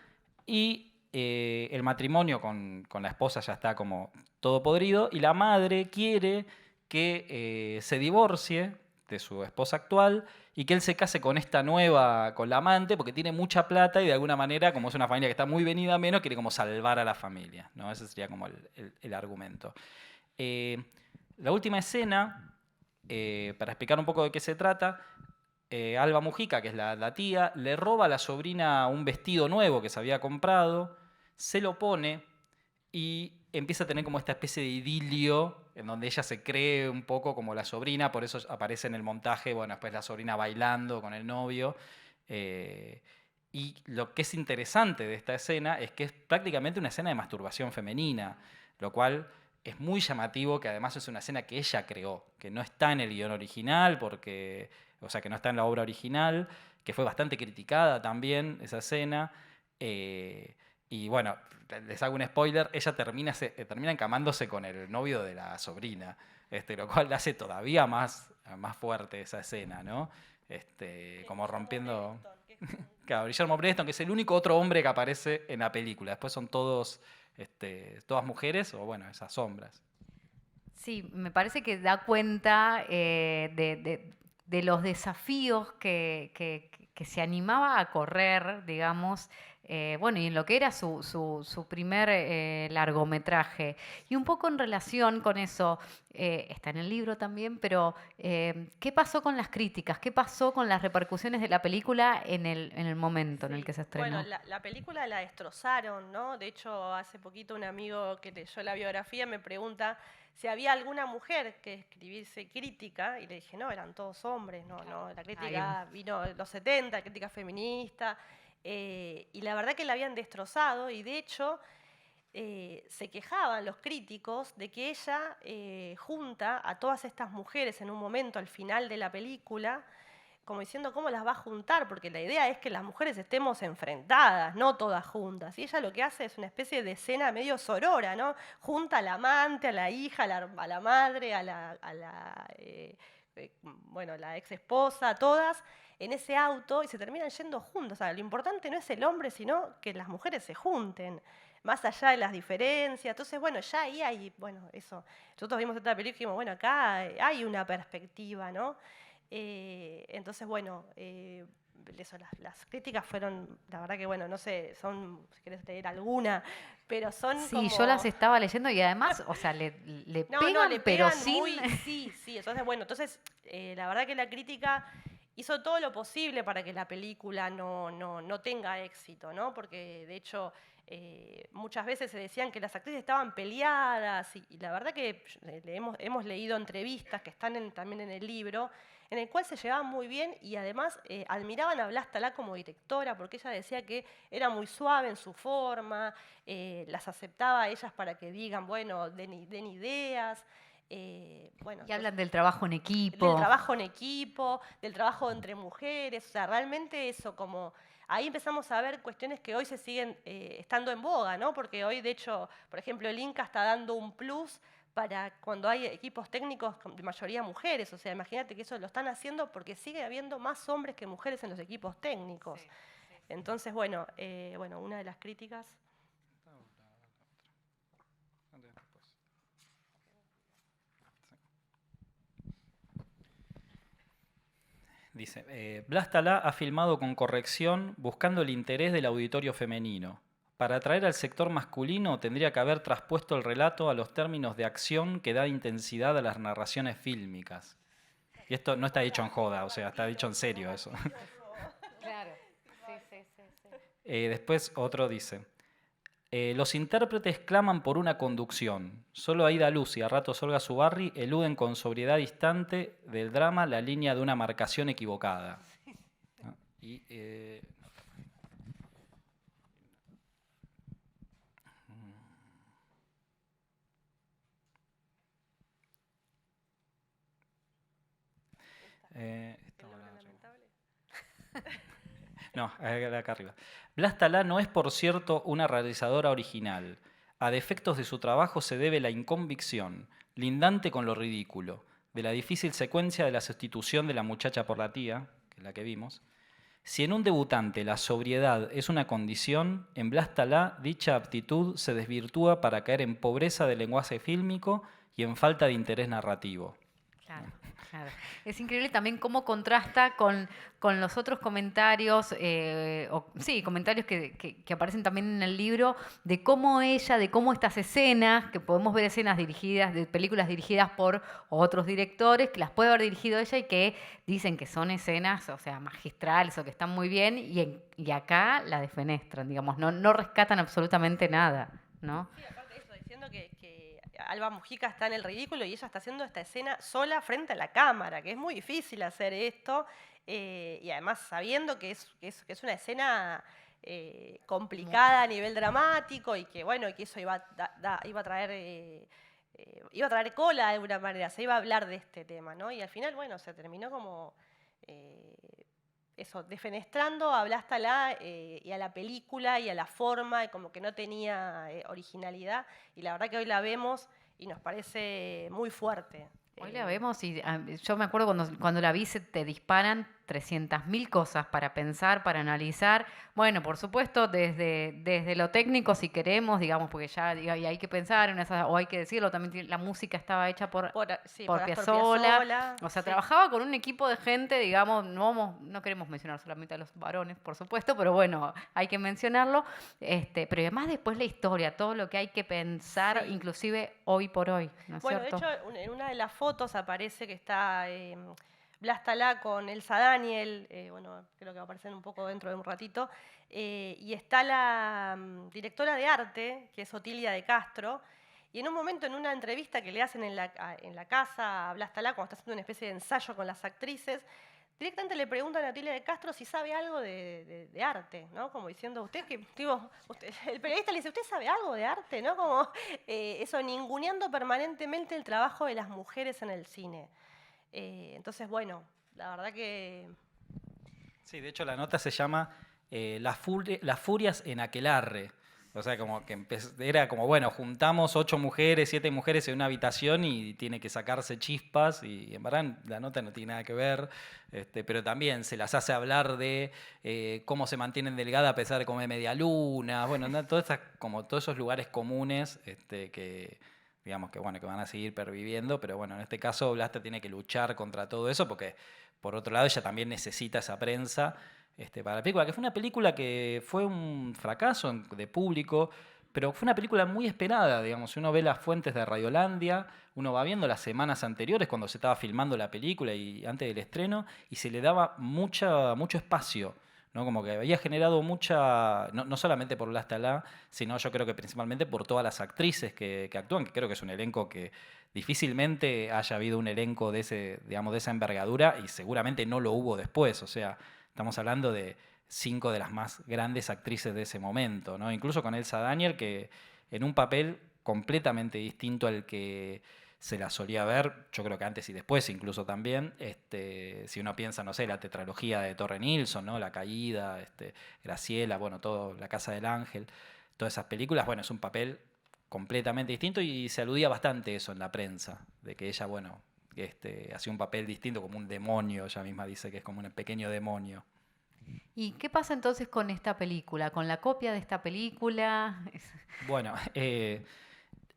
y el matrimonio con la esposa ya está como todo podrido, y la madre quiere que se divorcie de su esposa actual y que él se case con esta nueva, con la amante, porque tiene mucha plata y de alguna manera, como es una familia que está muy venida a menos, quiere como salvar a la familia, ¿no? Ese sería como el argumento. La última escena, para explicar un poco de qué se trata, Alba Mujica, que es la tía, le roba a la sobrina un vestido nuevo que se había comprado, se lo pone y empieza a tener como esta especie de idilio en donde ella se cree un poco como la sobrina, por eso aparece en el montaje, bueno, después la sobrina bailando con el novio. Y lo que es interesante de esta escena es que es prácticamente una escena de masturbación femenina, lo cual es muy llamativo, que además es una escena que ella creó, que no está en el guión original, o sea, que no está en la obra original, que fue bastante criticada también esa escena. Y bueno, les hago un spoiler, ella termina encamándose con el novio de la sobrina, lo cual le hace todavía más fuerte esa escena, ¿no? Como rompiendo... Claro, Guillermo Preston, que es el único otro hombre que aparece en la película. Después son todas mujeres, o bueno, esas sombras. Sí, me parece que da cuenta de los desafíos que que se animaba a correr, digamos, bueno, y en lo que era su primer largometraje. Y un poco en relación con eso, está en el libro también, pero ¿qué pasó con las críticas? ¿Qué pasó con las repercusiones de la película en el momento en el que se estrenó? Bueno, la película la destrozaron, ¿no? De hecho, hace poquito un amigo que leyó la biografía me pregunta si había alguna mujer que escribiese crítica, y le dije, no, eran todos hombres, no, la crítica vino en los 70, crítica feminista, y la verdad que la habían destrozado, y de hecho se quejaban los críticos de que ella junta a todas estas mujeres en un momento al final de la película, como diciendo cómo las va a juntar, porque la idea es que las mujeres estemos enfrentadas, no todas juntas. Y ella lo que hace es una especie de escena medio sorora, ¿no? Junta al amante, a la hija, a la madre, a la ex esposa, todas en ese auto y se terminan yendo juntos. O sea, lo importante no es el hombre, sino que las mujeres se junten, más allá de las diferencias. Entonces, bueno, ya ahí hay, bueno, eso. Nosotros vimos esta película y dijimos, bueno, acá hay una perspectiva, ¿no? Entonces, bueno, eso, las críticas fueron, la verdad que, bueno, no sé, son, si querés leer alguna, pero son Sí, como... yo las estaba leyendo y además, o sea, le pegan, le pero pegan sin... sí, entonces, bueno, la verdad que la crítica hizo todo lo posible para que la película no tenga éxito, ¿no? Porque, de hecho, muchas veces se decían que las actrices estaban peleadas y la verdad que hemos leído entrevistas que están también en el libro, en el cual se llevaban muy bien y además admiraban a Blas Talá como directora porque ella decía que era muy suave en su forma, las aceptaba a ellas para que digan, bueno, den ideas. Bueno, Y hablan del trabajo en equipo. del trabajo en equipo, del trabajo entre mujeres, o sea, realmente eso como... Ahí empezamos a ver cuestiones que hoy se siguen estando en boga, ¿no? Porque hoy, de hecho, por ejemplo, el Inca está dando un plus para cuando hay equipos técnicos de mayoría mujeres. O sea, imagínate que eso lo están haciendo porque sigue habiendo más hombres que mujeres en los equipos técnicos. Entonces, bueno, una de las críticas... Dice, Blas Talá ha filmado con corrección buscando el interés del auditorio femenino. Para atraer al sector masculino tendría que haber traspuesto el relato a los términos de acción que da intensidad a las narraciones fílmicas. Y esto no está dicho en joda, o sea, está dicho en serio eso. Claro, Después otro dice, los intérpretes claman por una conducción. Solo Aida Luz y a ratos Olga Zubarry eluden con sobriedad distante del drama la línea de una marcación equivocada. ¿No? Y, no, acá arriba. Blas Talá no es, por cierto, una realizadora original. A defectos de su trabajo se debe la inconvicción, lindante con lo ridículo, de la difícil secuencia de la sustitución de la muchacha por la tía, que es la que vimos. Si en un debutante la sobriedad es una condición, en Blas Talá dicha aptitud se desvirtúa para caer en pobreza de lenguaje fílmico y en falta de interés narrativo. claro. Es increíble también cómo contrasta con los otros comentarios, comentarios que aparecen también en el libro, de cómo estas escenas, que podemos ver escenas dirigidas, de películas dirigidas por otros directores, que las puede haber dirigido ella y que dicen que son escenas, o sea, magistrales o que están muy bien, y acá la defenestran, digamos, no rescatan absolutamente nada, ¿no? Sí, aparte de eso, diciendo que Alba Mujica está en el ridículo y ella está haciendo esta escena sola frente a la cámara, que es muy difícil hacer esto, y además sabiendo que es una escena complicada a nivel dramático y que, bueno, que eso iba a traer cola de alguna manera, se iba a hablar de este tema, ¿no? Y al final, bueno, se terminó como... defenestrando a Blas Talá y a la película y a la forma, y como que no tenía originalidad, y la verdad que hoy la vemos y nos parece muy fuerte. Hoy la vemos y yo me acuerdo cuando la vi, te disparan 300.000 cosas para pensar, para analizar. Bueno, por supuesto, desde lo técnico, si queremos, digamos, porque ya digo, y hay que pensar en esa, o hay que decirlo, también la música estaba hecha por Sí, por Astor Piazzolla. O sea, sí. trabajaba con un equipo de gente, digamos, no queremos mencionar solamente a los varones, por supuesto, pero bueno, hay que mencionarlo. Pero además después la historia, todo lo que hay que pensar, Sí. inclusive hoy por hoy, ¿no es Bueno, cierto? de hecho, en una de las fotos aparece que está Blas Talá con Elsa Daniel, bueno, creo que va a aparecer un poco dentro de un ratito, y está la directora de arte, que es Otilia de Castro, y en un momento, en una entrevista que le hacen en la casa a Blas Talá, cuando está haciendo una especie de ensayo con las actrices, directamente le preguntan a Otilia de Castro si sabe algo de arte, ¿no? Como diciendo, usted que, digo, el periodista le dice, ¿usted sabe algo de arte? ¿No? Como eso, ninguneando permanentemente el trabajo de las mujeres en el cine. Entonces, bueno, la verdad que... Sí, de hecho la nota se llama Las furias en aquelarre. O sea, como que era como, bueno, juntamos 8 mujeres, 7 mujeres en una habitación y tiene que sacarse chispas y en verdad la nota no tiene nada que ver, pero también se las hace hablar de cómo se mantienen delgadas a pesar de comer media luna, bueno, como todos esos lugares comunes que digamos que, bueno, que van a seguir perviviendo, pero bueno, en este caso Blasta tiene que luchar contra todo eso porque, por otro lado, ella también necesita esa prensa para la película, que fue una película que fue un fracaso de público, pero fue una película muy esperada, digamos. Si uno ve las fuentes de Radiolandia, uno va viendo las semanas anteriores cuando se estaba filmando la película y antes del estreno, y se le daba mucho espacio, ¿no? Como que había generado mucha, no solamente por Blas Talá, sino yo creo que principalmente por todas las actrices que actúan, que creo que es un elenco que difícilmente haya habido un elenco de esa envergadura, y seguramente no lo hubo después, o sea, estamos hablando de 5 de las más grandes actrices de ese momento, ¿no? Incluso con Elsa Daniel, que en un papel completamente distinto al que se la solía ver, yo creo que antes y después incluso también, si uno piensa, no sé, la tetralogía de Torre Nilsson, ¿no? La Caída, Graciela, bueno, todo, La Casa del Ángel, todas esas películas, bueno, es un papel completamente distinto y se aludía bastante eso en la prensa, de que ella, bueno, hacía un papel distinto, como un demonio, ella misma dice que es como un pequeño demonio. ¿Y qué pasa entonces con esta película, con la copia de esta película? Bueno,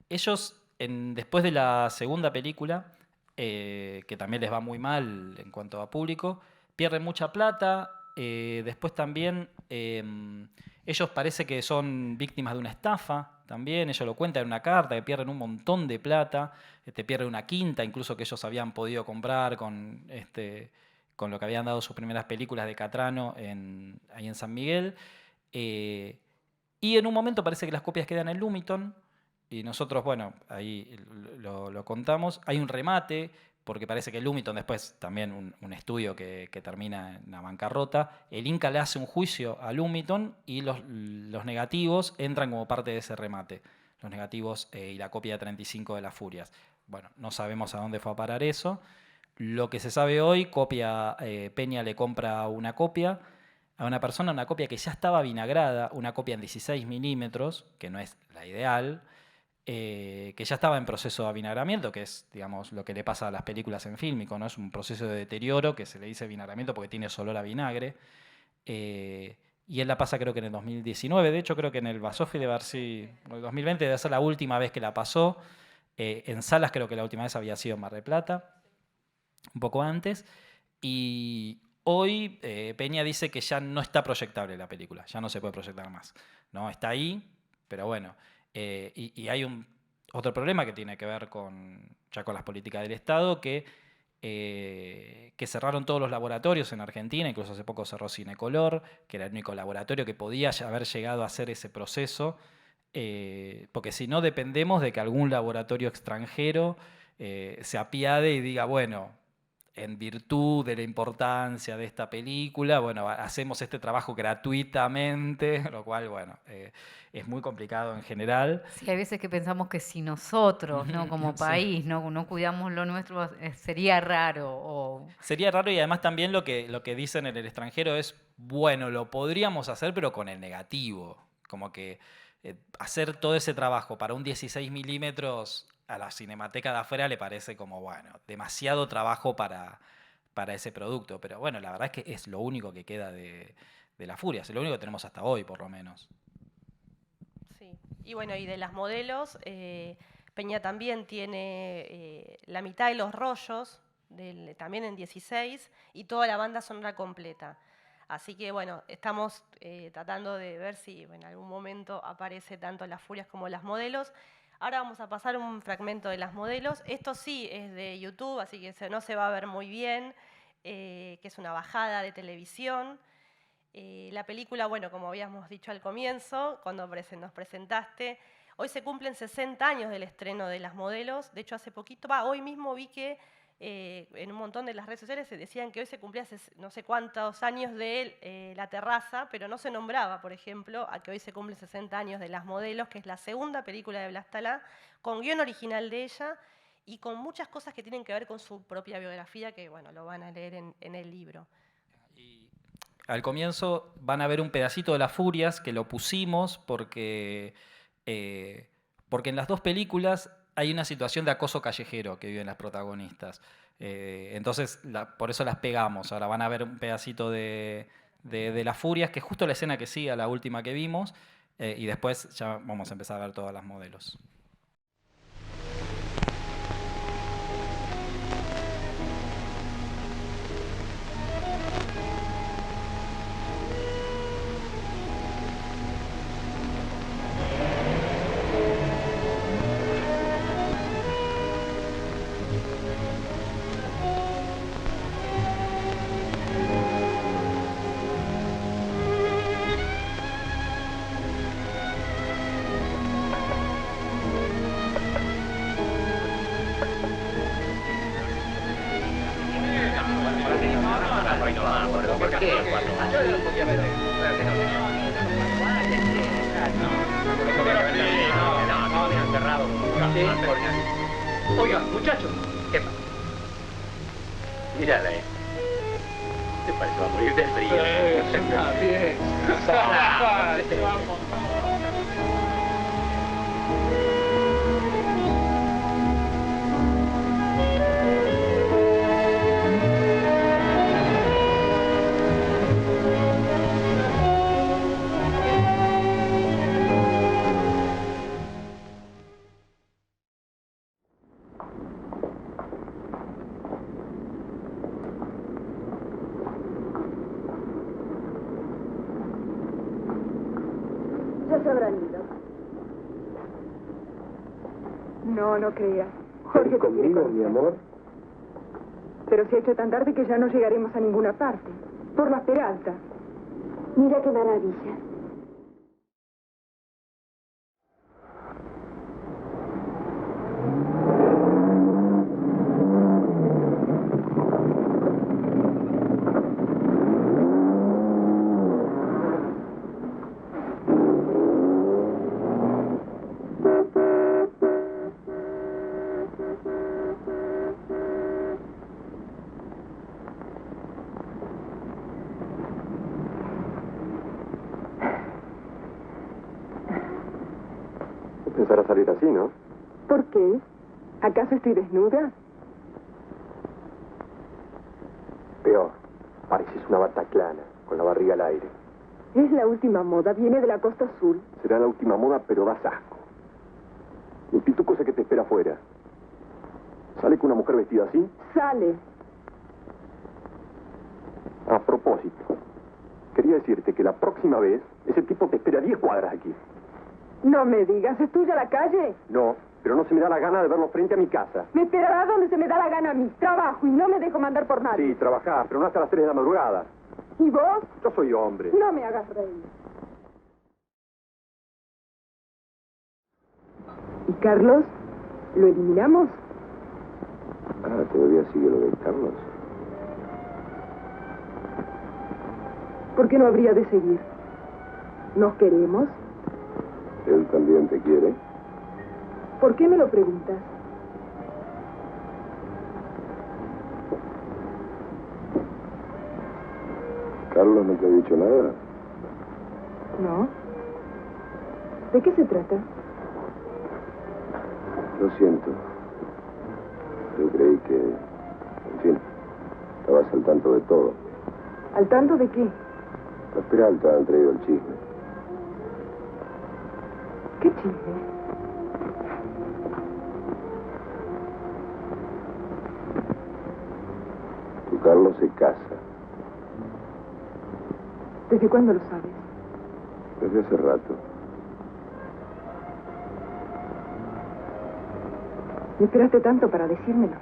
ellos después de la segunda película, que también les va muy mal en cuanto a público, pierden mucha plata, después también ellos parece que son víctimas de una estafa, también ellos lo cuentan en una carta, que pierden un montón de plata, pierden una quinta, incluso que ellos habían podido comprar con lo que habían dado sus primeras películas de Catrano ahí en San Miguel. Y en un momento parece que las copias quedan en Lumiton, y nosotros, bueno, ahí lo contamos. Hay un remate, porque parece que Lumiton después, también un estudio que termina en la bancarrota, el Inca le hace un juicio a Lumiton y los negativos entran como parte de ese remate. Los negativos y la copia de 35 de Las Furias. Bueno, no sabemos a dónde fue a parar eso. Lo que se sabe hoy, Peña le compra una copia a una persona, una copia que ya estaba vinagrada, una copia en 16 milímetros, que no es la ideal, que ya estaba en proceso de avinagramiento, que es, digamos, lo que le pasa a las películas en fílmico, ¿no? Es un proceso de deterioro que se le dice vinagramiento porque tiene olor a vinagre. Y él la pasa creo que en el 2019, de hecho creo que en el Basofi debe haber sido, en el 2020 debe ser la última vez que la pasó. En salas creo que la última vez había sido en Mar del Plata, un poco antes. Y hoy Peña dice que ya no está proyectable la película, ya no se puede proyectar más, ¿no? Está ahí, pero bueno. Y hay otro problema que tiene que ver ya con las políticas del Estado, que cerraron todos los laboratorios en Argentina, incluso hace poco cerró Cinecolor, que era el único laboratorio que podía haber llegado a hacer ese proceso, porque si no dependemos de que algún laboratorio extranjero se apiade y diga, bueno, en virtud de la importancia de esta película, bueno, hacemos este trabajo gratuitamente, lo cual, bueno, es muy complicado en general. Sí, hay veces que pensamos que si nosotros, ¿no? Como país, Sí. no cuidamos lo nuestro, sería raro. Sería raro, y además también lo que dicen en el extranjero es, bueno, lo podríamos hacer, pero con el negativo. Como que hacer todo ese trabajo para un 16 milímetros a la Cinemateca de afuera le parece como, bueno, demasiado trabajo para para ese producto. Pero bueno, la verdad es que es lo único que queda de las Furias, es lo único que tenemos hasta hoy, por lo menos. Sí, y bueno, y de las modelos, Peña también tiene la mitad de los rollos, también en 16, y toda la banda sonora completa. Así que bueno, estamos tratando de ver si en algún momento aparece tanto las Furias como las modelos. Ahora vamos a pasar un fragmento de las modelos. Esto sí es de YouTube, así que no se va a ver muy bien, que es una bajada de televisión. La película, bueno, como habíamos dicho al comienzo, cuando nos presentaste, hoy se cumplen 60 años del estreno de Las Modelos. De hecho, hace poquito, hoy mismo vi que en un montón de las redes sociales se decían que hoy se cumplía no sé cuántos años de La Terraza, pero no se nombraba, por ejemplo, a que hoy se cumplen 60 años de Las Modelos, que es la segunda película de Blas Talá, con guión original de ella y con muchas cosas que tienen que ver con su propia biografía, que bueno, lo van a leer en el libro. Al comienzo van a ver un pedacito de Las Furias que lo pusimos porque en las dos películas hay una situación de acoso callejero que viven las protagonistas. Entonces, por eso las pegamos. Ahora van a ver un pedacito de Las Furias, que es justo la escena que sigue a la última que vimos, y después ya vamos a empezar a ver todas las modelos. Oiga, muchacho. ¿Qué pasa? Mírala, Te parece va a morir de frío. Está bien. Ya se habrán ido. No, no creas. Jorge te quiere conmigo, conocer. mi amor? Pero se ha hecho tan tarde que ya no llegaremos a ninguna parte. Por las Peralta. Mira qué maravilla. Pensar a salir así, ¿no? ¿Por qué? ¿Acaso estoy desnuda? Peor. Pareces una bataclana, con la barriga al aire. Es la última moda, viene de la Costa Azul. Será la última moda, pero das asco. El pituco sé que te espera afuera. ¿Sale con una mujer vestida así? Sale. A propósito, quería decirte que la próxima vez ese tipo te espera a 10 cuadras aquí. No me digas, ¿es tuya la calle? No, pero no se me da la gana de verlo frente a mi casa. Me esperará donde se me da la gana a mí. Trabajo y no me dejo mandar por nadie. Sí, trabajar, pero no hasta las 3 de la madrugada. ¿Y vos? Yo soy hombre. No me hagas reír. ¿Y Carlos? ¿Lo eliminamos? Ah, todavía sigue lo de Carlos. ¿Por qué no habría de seguir? ¿Nos queremos? ¿Él también te quiere? ¿Por qué me lo preguntas? ¿Carlos no te ha dicho nada? ¿No? ¿De qué se trata? Lo siento. Yo creí que... En fin. Estabas al tanto de todo. ¿Al tanto de qué? Los Peralta han traído el chisme. ¿Qué chisme? Tu Carlos se casa. ¿Desde cuándo lo sabes? Desde hace rato. ¿Me esperaste tanto para decírmelo?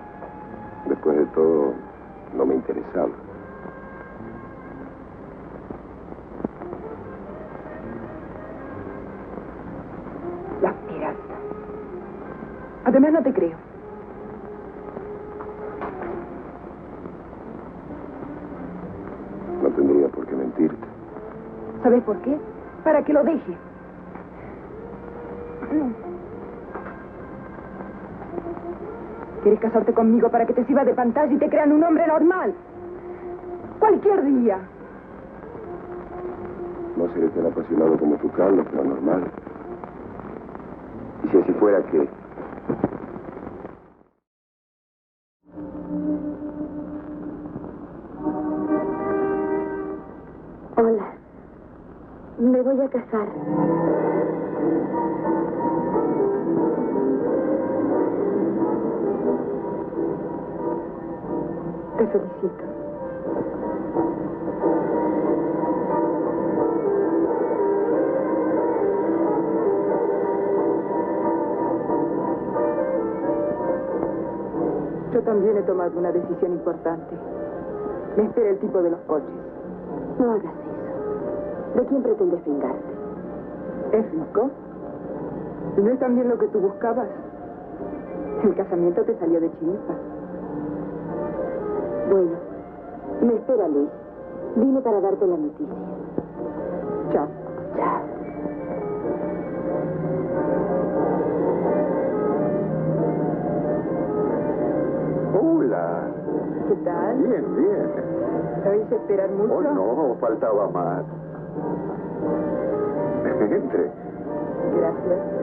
Después de todo, no me interesaba. Las Peralta. Además, no te creo. No tendría por qué mentirte. ¿Sabes por qué? Para que lo deje. ¿Quieres casarte conmigo para que te sirva de pantalla y te crean un hombre normal? Cualquier día. No seré tan apasionado como tu Carlos, pero normal. Y si así fuera, ¿qué? Hola. Me voy a casar. Te felicito. Yo también he tomado una decisión importante. Me espera el tipo de los coches. No hagas eso. ¿De quién pretendes vengarte? ¿Es rico? ¿Y no es también lo que tú buscabas? El casamiento te salió de chiripa. Bueno, me espera Luis. Vine para darte la noticia. Chao. Chao. Hola. ¿Qué tal? Bien, bien. ¿Sabéis esperar mucho? Oh, no, faltaba más. Entre. Gracias.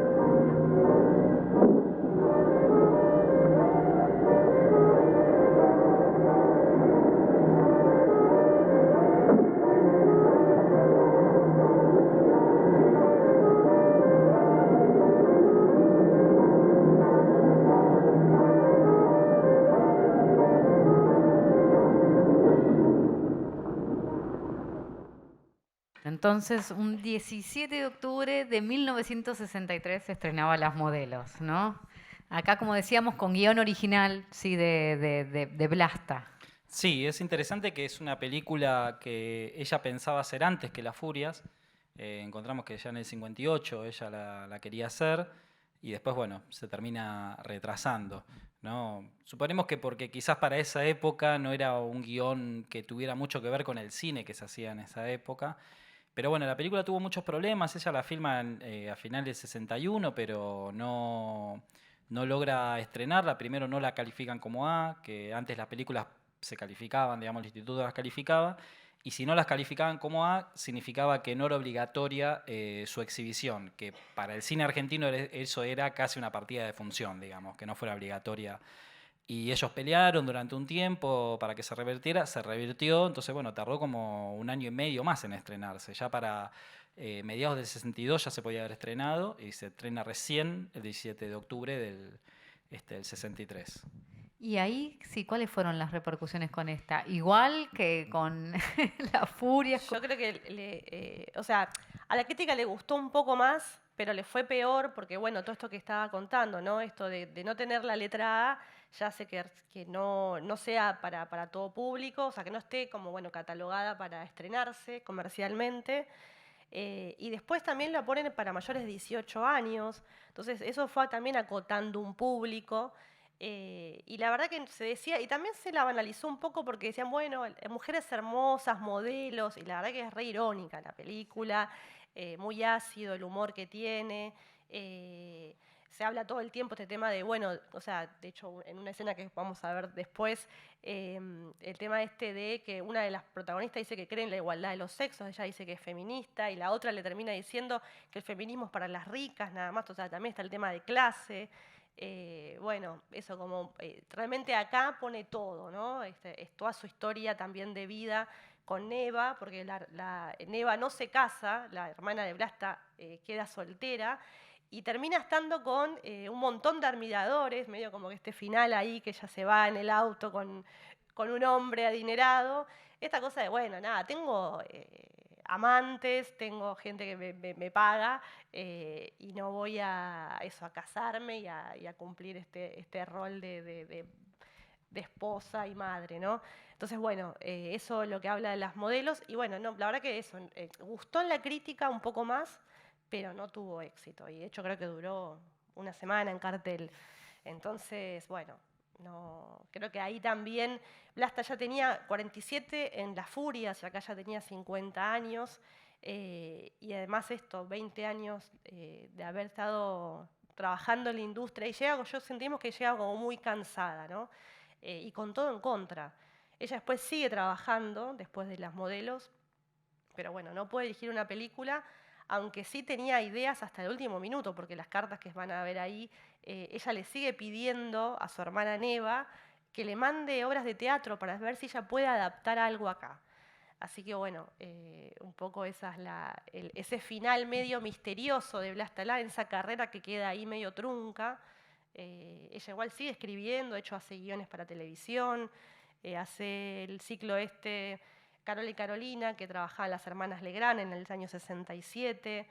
Entonces, un 17 de octubre de 1963 se estrenaba Las Modelos, ¿no? Acá, como decíamos, con guión original, sí, de Blasta. Sí, es interesante que es una película que ella pensaba hacer antes que Las Furias. Encontramos que ya en el 58 ella la quería hacer y después, bueno, se termina retrasando, ¿no? Suponemos que porque quizás para esa época no era un guión que tuviera mucho que ver con el cine que se hacía en esa época. Pero bueno, la película tuvo muchos problemas, ella la filma a finales del 61, pero no logra estrenarla. Primero no la califican como A, que antes las películas se calificaban, digamos, el instituto las calificaba, y si no las calificaban como A, significaba que no era obligatoria su exhibición, que para el cine argentino eso era casi una partida de función, digamos, que no fuera obligatoria. Y ellos pelearon durante un tiempo para que se revirtiera, se revirtió, entonces bueno, tardó como 1 año y medio más en estrenarse. Ya para mediados del 62 ya se podía haber estrenado y se estrena recién el 17 de octubre del 63. Y ahí, sí, ¿cuáles fueron las repercusiones con esta? Igual que con La Furia. Yo creo que, o sea, a la crítica le gustó un poco más, pero le fue peor porque, bueno, todo esto que estaba contando, ¿no? Esto de no tener la letra A ya hace que no sea para todo público, o sea, que no esté como, bueno, catalogada para estrenarse comercialmente. Y después también la ponen para mayores de 18 años, entonces eso fue también acotando un público. Y la verdad que se decía, y también se la banalizó un poco porque decían, bueno, mujeres hermosas, modelos, y la verdad que es re irónica la película, muy ácido el humor que tiene. Se habla todo el tiempo este tema de, bueno, o sea, de hecho, en una escena que vamos a ver después, el tema este de que una de las protagonistas dice que cree en la igualdad de los sexos, ella dice que es feminista, y la otra le termina diciendo que el feminismo es para las ricas, nada más, o sea, también está el tema de clase. Bueno, eso como realmente acá pone todo, ¿no? Es toda su historia también de vida con Neva, porque Neva no se casa, la hermana de Vlasta queda soltera y termina estando con un montón de admiradores, medio como que este final ahí que ella se va en el auto con un hombre adinerado. Esta cosa de, bueno, nada, tengo amantes, tengo gente que me paga y no voy a casarme y a cumplir este rol de esposa y madre, ¿no? Entonces, bueno, eso es lo que habla de las modelos. Y bueno, no, la verdad que eso, gustó en la crítica un poco más, pero no tuvo éxito. Y de hecho creo que duró una semana en cartel. Entonces, bueno, no, creo que ahí también Vlasta ya tenía 47 en La Furia, y acá ya tenía 50 años. Y además esto, 20 años de haber estado trabajando en la industria. Y yo sentimos que llega como muy cansada, ¿no? Y con todo en contra. Ella después sigue trabajando, después de las modelos, pero bueno, no puede dirigir una película, aunque sí tenía ideas hasta el último minuto, porque las cartas que van a ver ahí, ella le sigue pidiendo a su hermana Neva que le mande obras de teatro para ver si ella puede adaptar algo acá. Así que bueno, un poco esa es ese final medio misterioso de Vlasta Lá, en esa carrera que queda ahí medio trunca. Ella igual sigue escribiendo, de hecho hace guiones para televisión, hace el ciclo Carol y Carolina, que trabajaba en las hermanas Legrand en el año 67.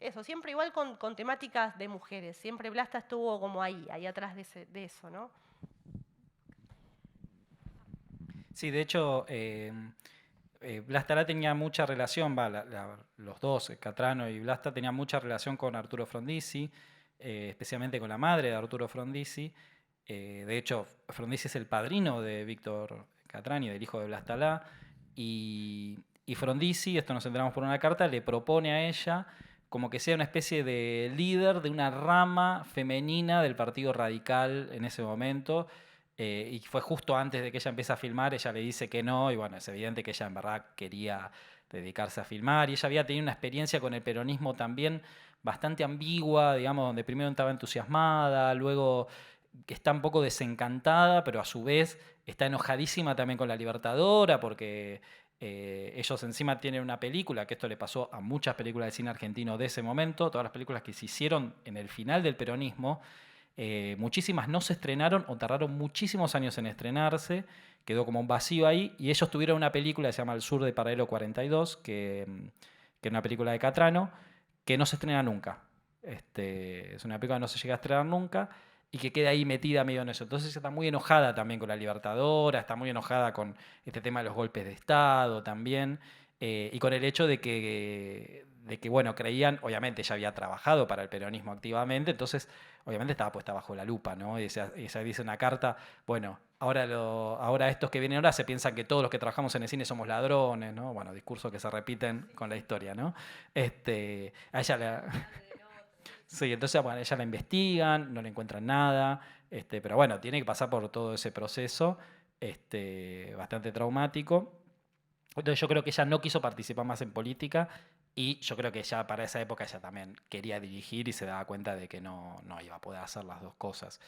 Eso, siempre igual con temáticas de mujeres, siempre Vlasta estuvo como ahí atrás de eso, ¿no? Sí, de hecho, Vlasta Lá tenía mucha relación, los dos, Catrano y Vlasta, tenían mucha relación con Arturo Frondizi, especialmente con la madre de Arturo Frondizi. De hecho, Frondizi es el padrino de Víctor Catrani, del hijo de Vlasta Lá, y Frondizi, esto nos enteramos por una carta, le propone a ella como que sea una especie de líder de una rama femenina del Partido Radical en ese momento. Y fue justo antes de que ella empiece a filmar, ella le dice que no, y bueno, es evidente que ella en verdad quería dedicarse a filmar, y ella había tenido una experiencia con el peronismo también bastante ambigua, digamos, donde primero estaba entusiasmada, luego está un poco desencantada, pero a su vez está enojadísima también con la Libertadora, porque ellos encima tienen una película, que esto le pasó a muchas películas de cine argentino de ese momento, todas las películas que se hicieron en el final del peronismo, muchísimas no se estrenaron o tardaron muchísimos años en estrenarse, quedó como un vacío ahí, y ellos tuvieron una película que se llama El Sur de Paralelo 42, que es una película de Catrano, que no se estrena nunca. Es una película que no se llega a estrenar nunca y que queda ahí metida medio en eso. Entonces ella está muy enojada también con la Libertadora, está muy enojada con este tema de los golpes de Estado también, y con el hecho de que bueno, creían, obviamente ella había trabajado para el peronismo activamente, entonces obviamente estaba puesta bajo la lupa, ¿no? Y ella dice en una carta, bueno, ahora estos que vienen ahora se piensan que todos los que trabajamos en el cine somos ladrones, ¿no? Bueno, discursos que se repiten con la historia, ¿no? A ella sí, entonces bueno, ella la investigan, no le encuentran nada, pero bueno, tiene que pasar por todo ese proceso bastante traumático. Entonces yo creo que ella no quiso participar más en política, y yo creo que ya para esa época ella también quería dirigir y se daba cuenta de que no iba a poder hacer las dos cosas.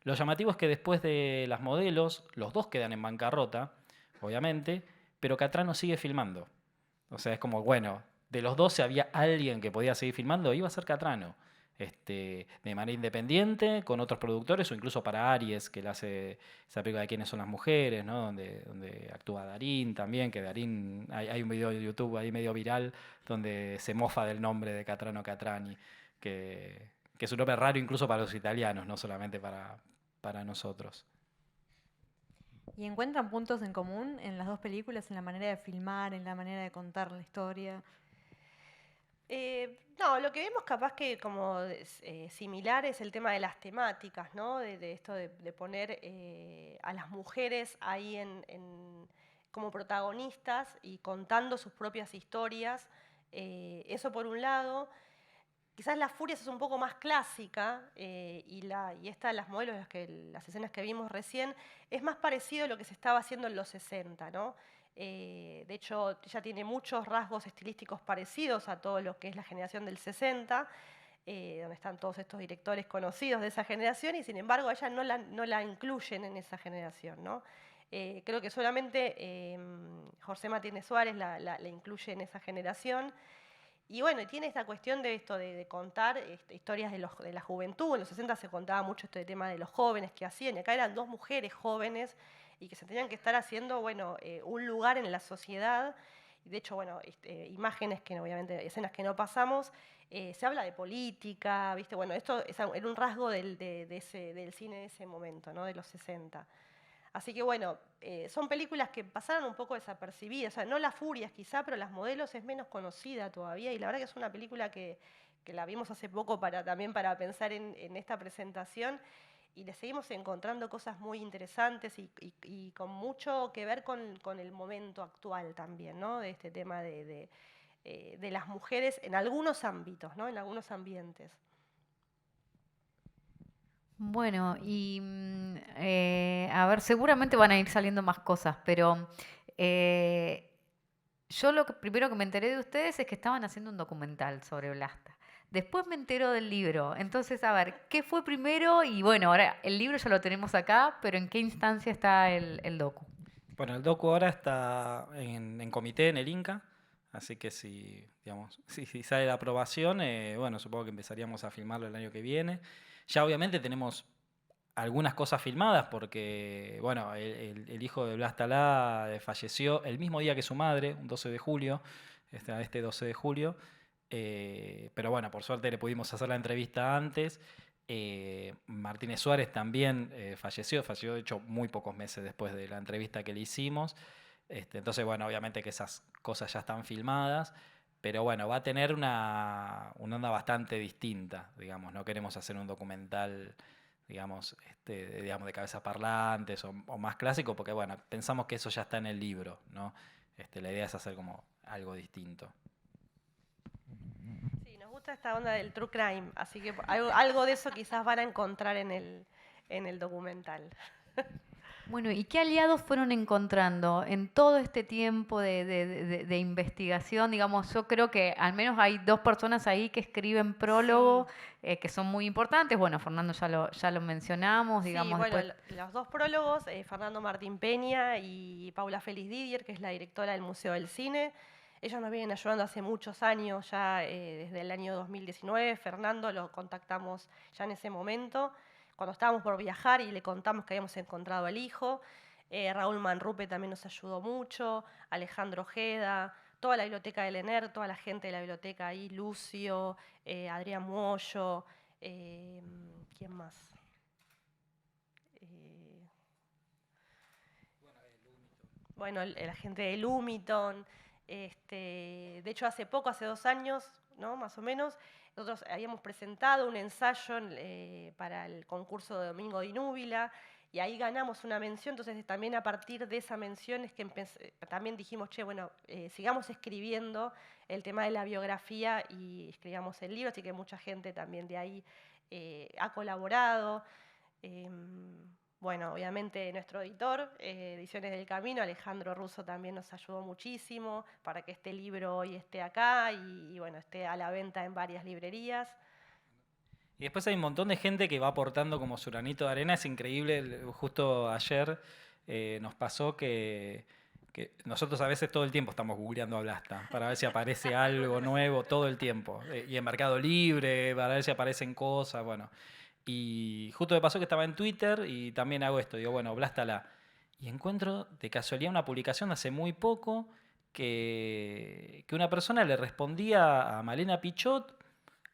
Lo llamativo es que después de las modelos, los dos quedan en bancarrota, obviamente, pero Catrano sigue filmando. O sea, es como, bueno, de los dos si había alguien que podía seguir filmando, iba a ser Catrano. De manera independiente, con otros productores, o incluso para Aries, que él hace esa película de Quiénes son las mujeres, ¿no? donde actúa Darín también, que Darín, hay un video de YouTube ahí medio viral donde se mofa del nombre de Catrano Catrani, que es un nombre raro incluso para los italianos, no solamente para nosotros. ¿Y encuentran puntos en común en las dos películas, en la manera de filmar, en la manera de contar la historia? No, lo que vemos capaz que como similar es el tema de las temáticas, ¿no? De esto de poner a las mujeres ahí como protagonistas y contando sus propias historias. Eso por un lado. Quizás Las Furias es un poco más clásica y esta de las modelos, las escenas que vimos recién, es más parecido a lo que se estaba haciendo en los 60, ¿no? De hecho, ella tiene muchos rasgos estilísticos parecidos a todo lo que es la generación del 60. donde están todos estos directores conocidos de esa generación, y sin embargo a ella no la incluyen en esa generación, ¿no? Creo que solamente José Martínez Suárez la incluye en esa generación. Y bueno, tiene esta cuestión de esto de contar historias de la juventud. En los 60 se contaba mucho este tema de los jóvenes que hacían, y acá eran dos mujeres jóvenes y que se tenían que estar haciendo, bueno, un lugar en la sociedad. Y de hecho, bueno, imágenes que obviamente, escenas que no pasamos, se habla de política, ¿viste? Bueno, esto era un rasgo del cine de ese momento, ¿no? De los 60. Así que bueno, son películas que pasaron un poco desapercibidas, o sea, no Las Furias quizá, pero Las Modelos es menos conocida todavía, y la verdad que es una película que la vimos hace poco también para pensar en esta presentación, y le seguimos encontrando cosas muy interesantes y con mucho que ver con el momento actual también, ¿no? De este tema de las mujeres en algunos ámbitos, ¿no? En algunos ambientes. Bueno, y a ver, seguramente van a ir saliendo más cosas, pero yo primero que me enteré de ustedes es que estaban haciendo un documental sobre Vlasta. Después me entero del libro. Entonces, a ver, ¿qué fue primero? Y bueno, ahora el libro ya lo tenemos acá, pero ¿en qué instancia está el docu? Bueno, el docu ahora está en comité en el Inca, así que si sale la aprobación, bueno, supongo que empezaríamos a filmarlo el año que viene. Ya obviamente tenemos algunas cosas filmadas porque, bueno, el hijo de Blas Talá falleció el mismo día que su madre, un 12 de julio, este 12 de julio. Pero bueno, por suerte le pudimos hacer la entrevista antes. Martínez Suárez también falleció de hecho muy pocos meses después de la entrevista que le hicimos. Entonces, bueno, obviamente que esas cosas ya están filmadas. Pero bueno, va a tener una onda bastante distinta, digamos. No queremos hacer un documental, digamos, de cabezas parlantes o más clásico, porque bueno, pensamos que eso ya está en el libro, ¿no? La idea es hacer como algo distinto. Sí, nos gusta esta onda del true crime, así que algo de eso quizás van a encontrar en el documental. Bueno, ¿y qué aliados fueron encontrando en todo este tiempo de investigación? Digamos, yo creo que al menos hay dos personas ahí que escriben prólogo, que son muy importantes. Bueno, Fernando ya lo mencionamos, digamos. Sí, bueno, después... los dos prólogos, Fernando Martín Peña y Paula Félix Didier, que es la directora del Museo del Cine. Ellos nos vienen ayudando hace muchos años, ya desde el año 2019. Fernando lo contactamos ya en ese momento, cuando estábamos por viajar y le contamos que habíamos encontrado al hijo. Raúl Manrupe también nos ayudó mucho, Alejandro Ojeda, toda la biblioteca del ENER, toda la gente de la biblioteca ahí, Lucio, Adrián Muollo, ¿quién más? Bueno, la gente de Lumiton. De hecho, hace 2 años, ¿no? Más o menos, nosotros habíamos presentado un ensayo para el concurso de Domingo Di Núbila, y ahí ganamos una mención. Entonces también a partir de esa mención es que también dijimos, bueno, sigamos escribiendo el tema de la biografía y escribamos el libro, así que mucha gente también de ahí ha colaborado. Bueno, obviamente nuestro editor, Ediciones del Camino, Alejandro Russo, también nos ayudó muchísimo para que este libro hoy esté acá y bueno, esté a la venta en varias librerías. Y después hay un montón de gente que va aportando como su granito de arena. Es increíble, justo ayer nos pasó que nosotros a veces todo el tiempo estamos googleando a Vlasta para ver si aparece algo nuevo, todo el tiempo. Y en Mercado Libre, para ver si aparecen cosas, bueno. Y justo me pasó que estaba en Twitter y también hago esto, digo, bueno, Blas Talá. Y encuentro de casualidad una publicación de hace muy poco que una persona le respondía a Malena Pichot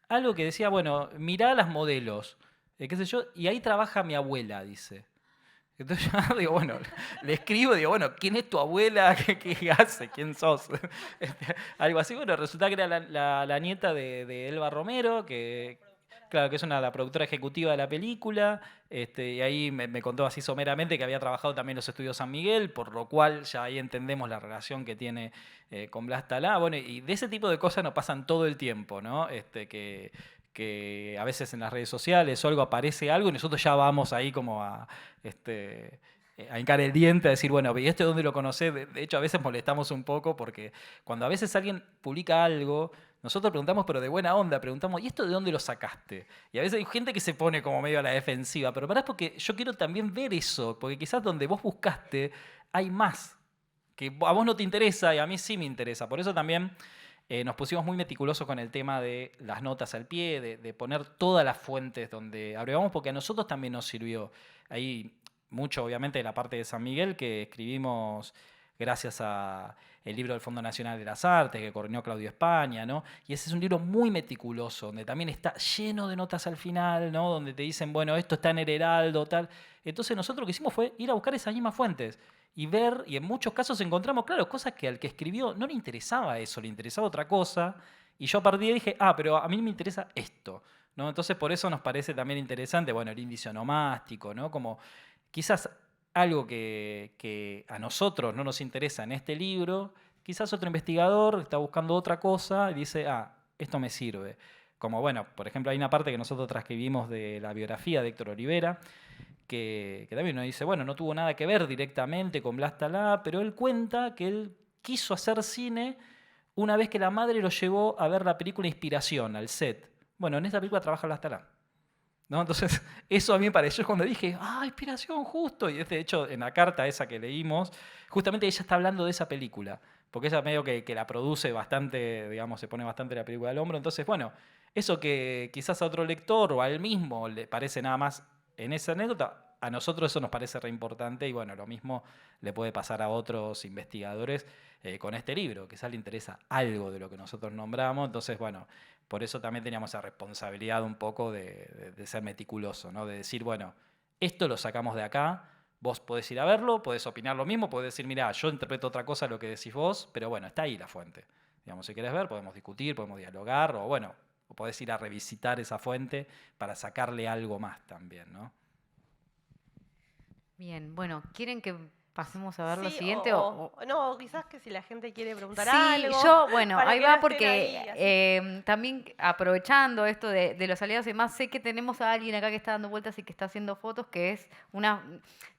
algo que decía, bueno, mirá Las Modelos, qué sé yo, y ahí trabaja mi abuela, dice. Entonces yo digo, bueno, le escribo, digo, bueno, ¿quién es tu abuela? ¿Qué hace? ¿Quién sos? Algo así, bueno, resulta que era la nieta de Elba Romero, claro, que es la productora ejecutiva de la película, y ahí me contó así someramente que había trabajado también en los estudios San Miguel, por lo cual ya ahí entendemos la relación que tiene con Blas Talá. Bueno, y de ese tipo de cosas nos pasan todo el tiempo, ¿no? Que a veces en las redes sociales o algo aparece algo y nosotros ya vamos ahí como a hincar el diente, a decir, bueno, ¿y dónde lo conocés? De hecho, a veces molestamos un poco porque cuando a veces alguien publica algo, nosotros preguntamos, pero de buena onda, preguntamos, ¿y esto de dónde lo sacaste? Y a veces hay gente que se pone como medio a la defensiva, pero pará, es porque yo quiero también ver eso, porque quizás donde vos buscaste hay más, que a vos no te interesa y a mí sí me interesa. Por eso también nos pusimos muy meticulosos con el tema de las notas al pie, de poner todas las fuentes donde abrevamos, porque a nosotros también nos sirvió. Hay mucho, obviamente, de la parte de San Miguel que escribimos gracias a el libro del Fondo Nacional de las Artes, que coordinó Claudio España, ¿no? Y ese es un libro muy meticuloso, donde también está lleno de notas al final, ¿no? Donde te dicen, bueno, esto está en el Heraldo, tal. Entonces nosotros lo que hicimos fue ir a buscar esas mismas fuentes y ver, y en muchos casos encontramos, claro, cosas que al que escribió no le interesaba eso, le interesaba otra cosa, y yo a partir de ahí dije, pero a mí me interesa esto, ¿no? Entonces por eso nos parece también interesante, bueno, el índice onomástico, ¿no? Como quizás algo que a nosotros no nos interesa en este libro, quizás otro investigador está buscando otra cosa y dice, esto me sirve. Como, bueno, por ejemplo, hay una parte que nosotros transcribimos de la biografía de Héctor Olivera, que también nos dice, bueno, no tuvo nada que ver directamente con Blas Talá, pero él cuenta que él quiso hacer cine una vez que la madre lo llevó a ver la película Inspiración, al set. Bueno, en esta película trabaja Blas Talá, ¿no? Entonces, eso a mí me pareció cuando dije, inspiración, justo. Y de hecho, en la carta esa que leímos, justamente ella está hablando de esa película, porque ella medio que la produce bastante, digamos, se pone bastante la película al hombro. Entonces, bueno, eso que quizás a otro lector o a él mismo le parece nada más en esa anécdota, a nosotros eso nos parece re importante y bueno, lo mismo le puede pasar a otros investigadores con este libro, quizás le interesa algo de lo que nosotros nombramos. Entonces, bueno, por eso también teníamos esa responsabilidad un poco de ser meticuloso, ¿no? De decir, bueno, esto lo sacamos de acá, vos podés ir a verlo, podés opinar lo mismo, podés decir, mirá, yo interpreto otra cosa de lo que decís vos, pero bueno, está ahí la fuente. Digamos, si querés ver, podemos discutir, podemos dialogar, o bueno, o podés ir a revisitar esa fuente para sacarle algo más también, ¿no? Bien, bueno, ¿quieren que pasemos a ver lo Sí, siguiente? No, quizás que si la gente quiere preguntar Sí, algo. yo, bueno, para ahí que va no estén porque ahí, también aprovechando esto de los aliados y demás, sé que tenemos a alguien acá que está dando vueltas y que está haciendo fotos, que es una,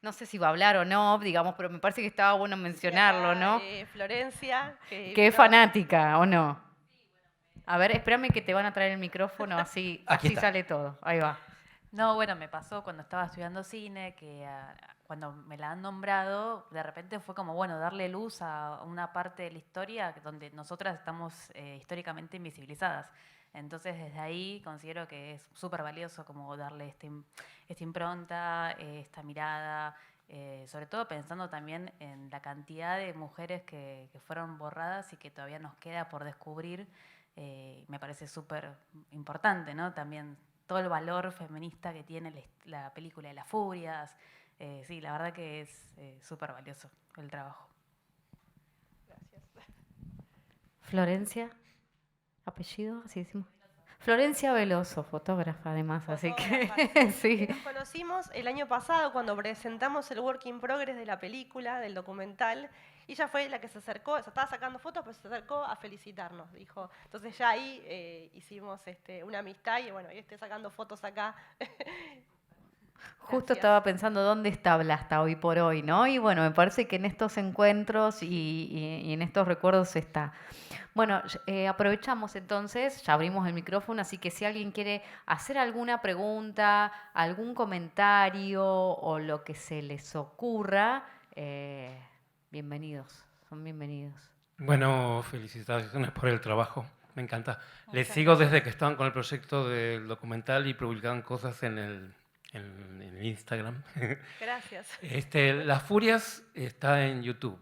no sé si va a hablar o no, digamos, pero me parece que estaba bueno mencionarlo, ¿no? Florencia. Que es fanática, ¿o no? A ver, espérame que te van a traer el micrófono, así sale todo. Ahí va. No, bueno, me pasó cuando estaba estudiando cine que cuando me la han nombrado, de repente fue como, bueno, darle luz a una parte de la historia donde nosotras estamos históricamente invisibilizadas. Entonces, desde ahí considero que es súper valioso como darle esta impronta, esta mirada, sobre todo pensando también en la cantidad de mujeres que fueron borradas y que todavía nos queda por descubrir. Me parece súper importante, ¿no? También todo el valor feminista que tiene la película de Las Furias. Sí, la verdad que es súper valioso el trabajo. Gracias. Florencia, apellido, así decimos. Florencia Veloso, fotógrafa además, así que sí. Nos conocimos el año pasado cuando presentamos el Work in Progress de la película, del documental, y ella fue la que se acercó, estaba sacando fotos, pero se acercó a felicitarnos, dijo. Entonces ya ahí hicimos una amistad y bueno, y esté sacando fotos acá. Justo estaba pensando dónde está Blasta hoy por hoy, ¿no? Y bueno, me parece que en estos encuentros y en estos recuerdos está. Bueno, aprovechamos entonces, ya abrimos el micrófono, así que si alguien quiere hacer alguna pregunta, algún comentario o lo que se les ocurra, bienvenidos, son bienvenidos. Bueno, felicitaciones por el trabajo, me encanta. Les sigo desde que estaban con el proyecto del documental y publicaban cosas en el Instagram. Gracias. Las Furias está en YouTube.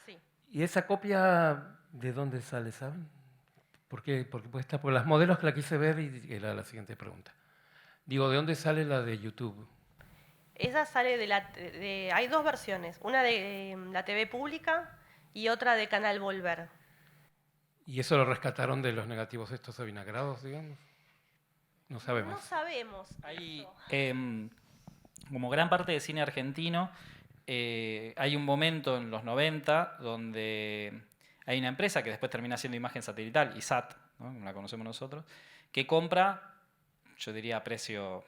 Sí. ¿Y esa copia de dónde sale, saben? Porque puede estar por las modelos que la quise ver y era la siguiente pregunta. Digo, ¿de dónde sale la de YouTube? Esa sale hay dos versiones, una de la TV pública y otra de Canal Volver. ¿Y eso lo rescataron de los negativos estos avinagrados, digamos? No sabemos. No sabemos. Hay, como gran parte de cine argentino, hay un momento en los 90 donde hay una empresa que después termina siendo imagen satelital, ISAT, ¿no? Como la conocemos nosotros, que compra, yo diría precio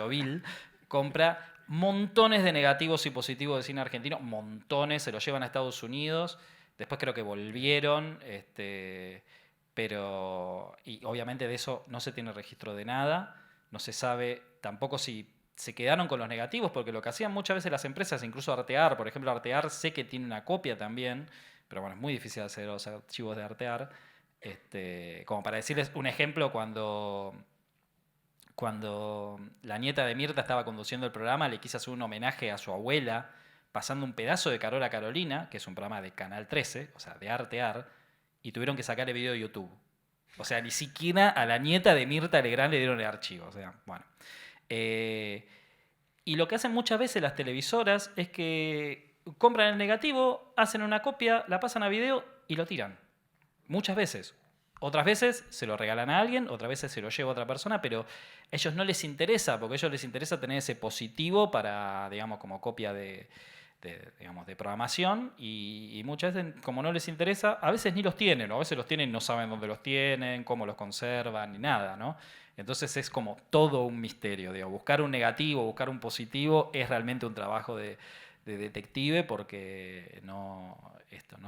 vil, compra montones de negativos y positivos de cine argentino, montones, se los llevan a Estados Unidos, después creo que volvieron, pero y obviamente de eso no se tiene registro de nada, no se sabe tampoco si se quedaron con los negativos, porque lo que hacían muchas veces las empresas, incluso Artear, por ejemplo, Artear sé que tiene una copia también, pero bueno, es muy difícil hacer los archivos de Artear. Como para decirles un ejemplo, cuando la nieta de Mirta estaba conduciendo el programa, le quise hacer un homenaje a su abuela, pasando un pedazo de Carola Carolina, que es un programa de Canal 13, o sea, de Artear, y tuvieron que sacar el video de YouTube. O sea, ni siquiera a la nieta de Mirta Legrand le dieron el archivo. O sea, bueno. Y lo que hacen muchas veces las televisoras es que compran el negativo, hacen una copia, la pasan a video y lo tiran. Muchas veces. Otras veces se lo regalan a alguien, otras veces se lo lleva a otra persona, pero a ellos no les interesa, porque a ellos les interesa tener ese positivo para, digamos, como copia de programación, y muchas veces, como no les interesa, a veces ni los tienen, o a veces los tienen y no saben dónde los tienen, cómo los conservan, ni nada, ¿no? Entonces es como todo un misterio, digo, buscar un negativo, buscar un positivo es realmente un trabajo de detective, porque no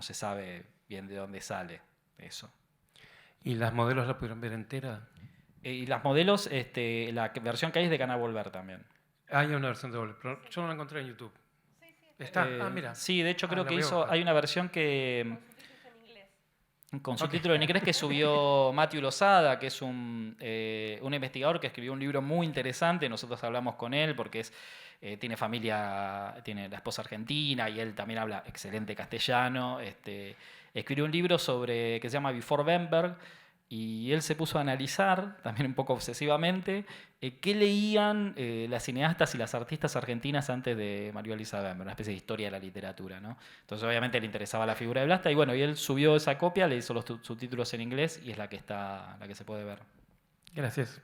se sabe bien de dónde sale eso. ¿Y las modelos la pudieron ver entera? Y las modelos, la versión que hay es de Canal Volver también. Hay una versión de Volver, pero yo no la encontré en YouTube. ¿Está? Mira. Sí, de hecho creo que hay una versión que con subtítulos en inglés que subió Matthew Lozada, que es un investigador que escribió un libro muy interesante. Nosotros hablamos con él porque tiene familia, tiene la esposa argentina y él también habla excelente castellano. Escribió un libro que se llama Before Bemberg, y él se puso a analizar, también un poco obsesivamente, qué leían las cineastas y las artistas argentinas antes de María Luisa Bemberg, una especie de historia de la literatura, ¿no? Entonces obviamente le interesaba la figura de Blasta, y bueno, y él subió esa copia, le hizo los subtítulos en inglés, y es la que se puede ver. Gracias.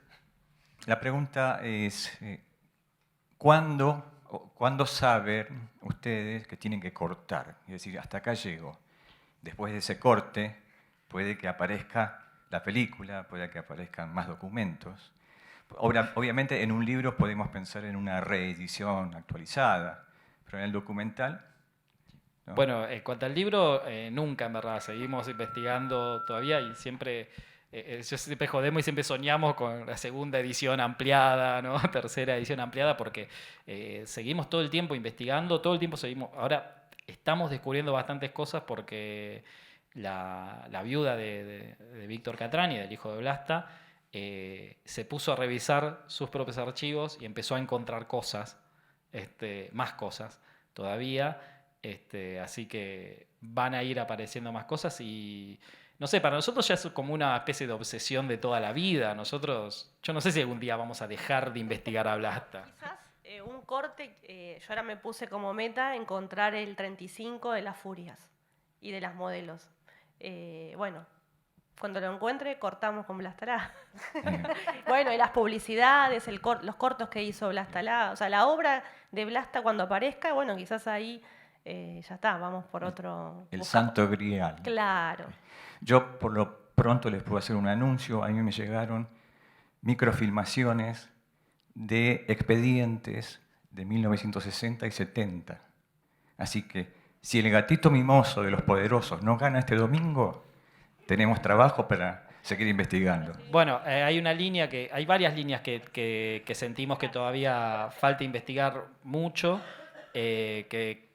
La pregunta es, ¿cuándo saben ustedes que tienen que cortar? Es decir, hasta acá llego. Después de ese corte puede que aparezca la película, puede que aparezcan más documentos. Obviamente en un libro podemos pensar en una reedición actualizada, pero en el documental... ¿no? Bueno, en cuanto al libro, nunca en verdad, seguimos investigando todavía, y siempre, yo siempre jodemos y siempre soñamos con la segunda edición ampliada, ¿no? Tercera edición ampliada, porque seguimos todo el tiempo investigando, todo el tiempo seguimos... Ahora estamos descubriendo bastantes cosas porque la viuda de Víctor Catrani, del hijo de Blasta, se puso a revisar sus propios archivos y empezó a encontrar cosas, más cosas todavía, así que van a ir apareciendo más cosas, y no sé, para nosotros ya es como una especie de obsesión de toda la vida. Yo no sé si algún día vamos a dejar de investigar a Blasta. Quizás un corte, yo ahora me puse como meta encontrar el 35 de las Furias y de las modelos. Bueno, cuando lo encuentre, cortamos con Blastalá. Bueno, y las publicidades, los cortos que hizo Blastalá, o sea, la obra de Blasta cuando aparezca, bueno, quizás ahí ya está, vamos por otro... El santo grial. Claro. Yo por lo pronto les puedo hacer un anuncio. A mí me llegaron microfilmaciones de expedientes de 1960 y 70. Así que si el gatito mimoso de los poderosos no gana este domingo, tenemos trabajo para seguir investigando. Bueno, hay varias líneas que sentimos que todavía falta investigar mucho, que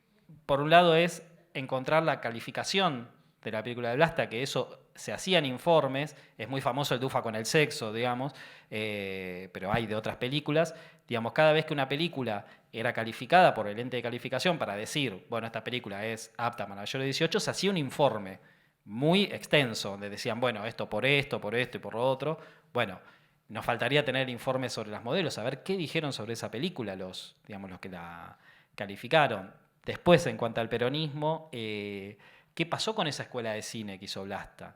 por un lado es encontrar la calificación de la película de Blasta, que eso se hacían informes, es muy famoso el Dufa con el sexo, digamos, pero hay de otras películas. Digamos, cada vez que una película era calificada por el ente de calificación para decir, bueno, esta película es apta para mayores de 18, se hacía un informe muy extenso, donde decían, bueno, esto y por lo otro. Bueno, nos faltaría tener informes sobre las modelos, saber qué dijeron sobre esa película los que la calificaron. Después, en cuanto al peronismo, ¿qué pasó con esa escuela de cine que hizo Blasta?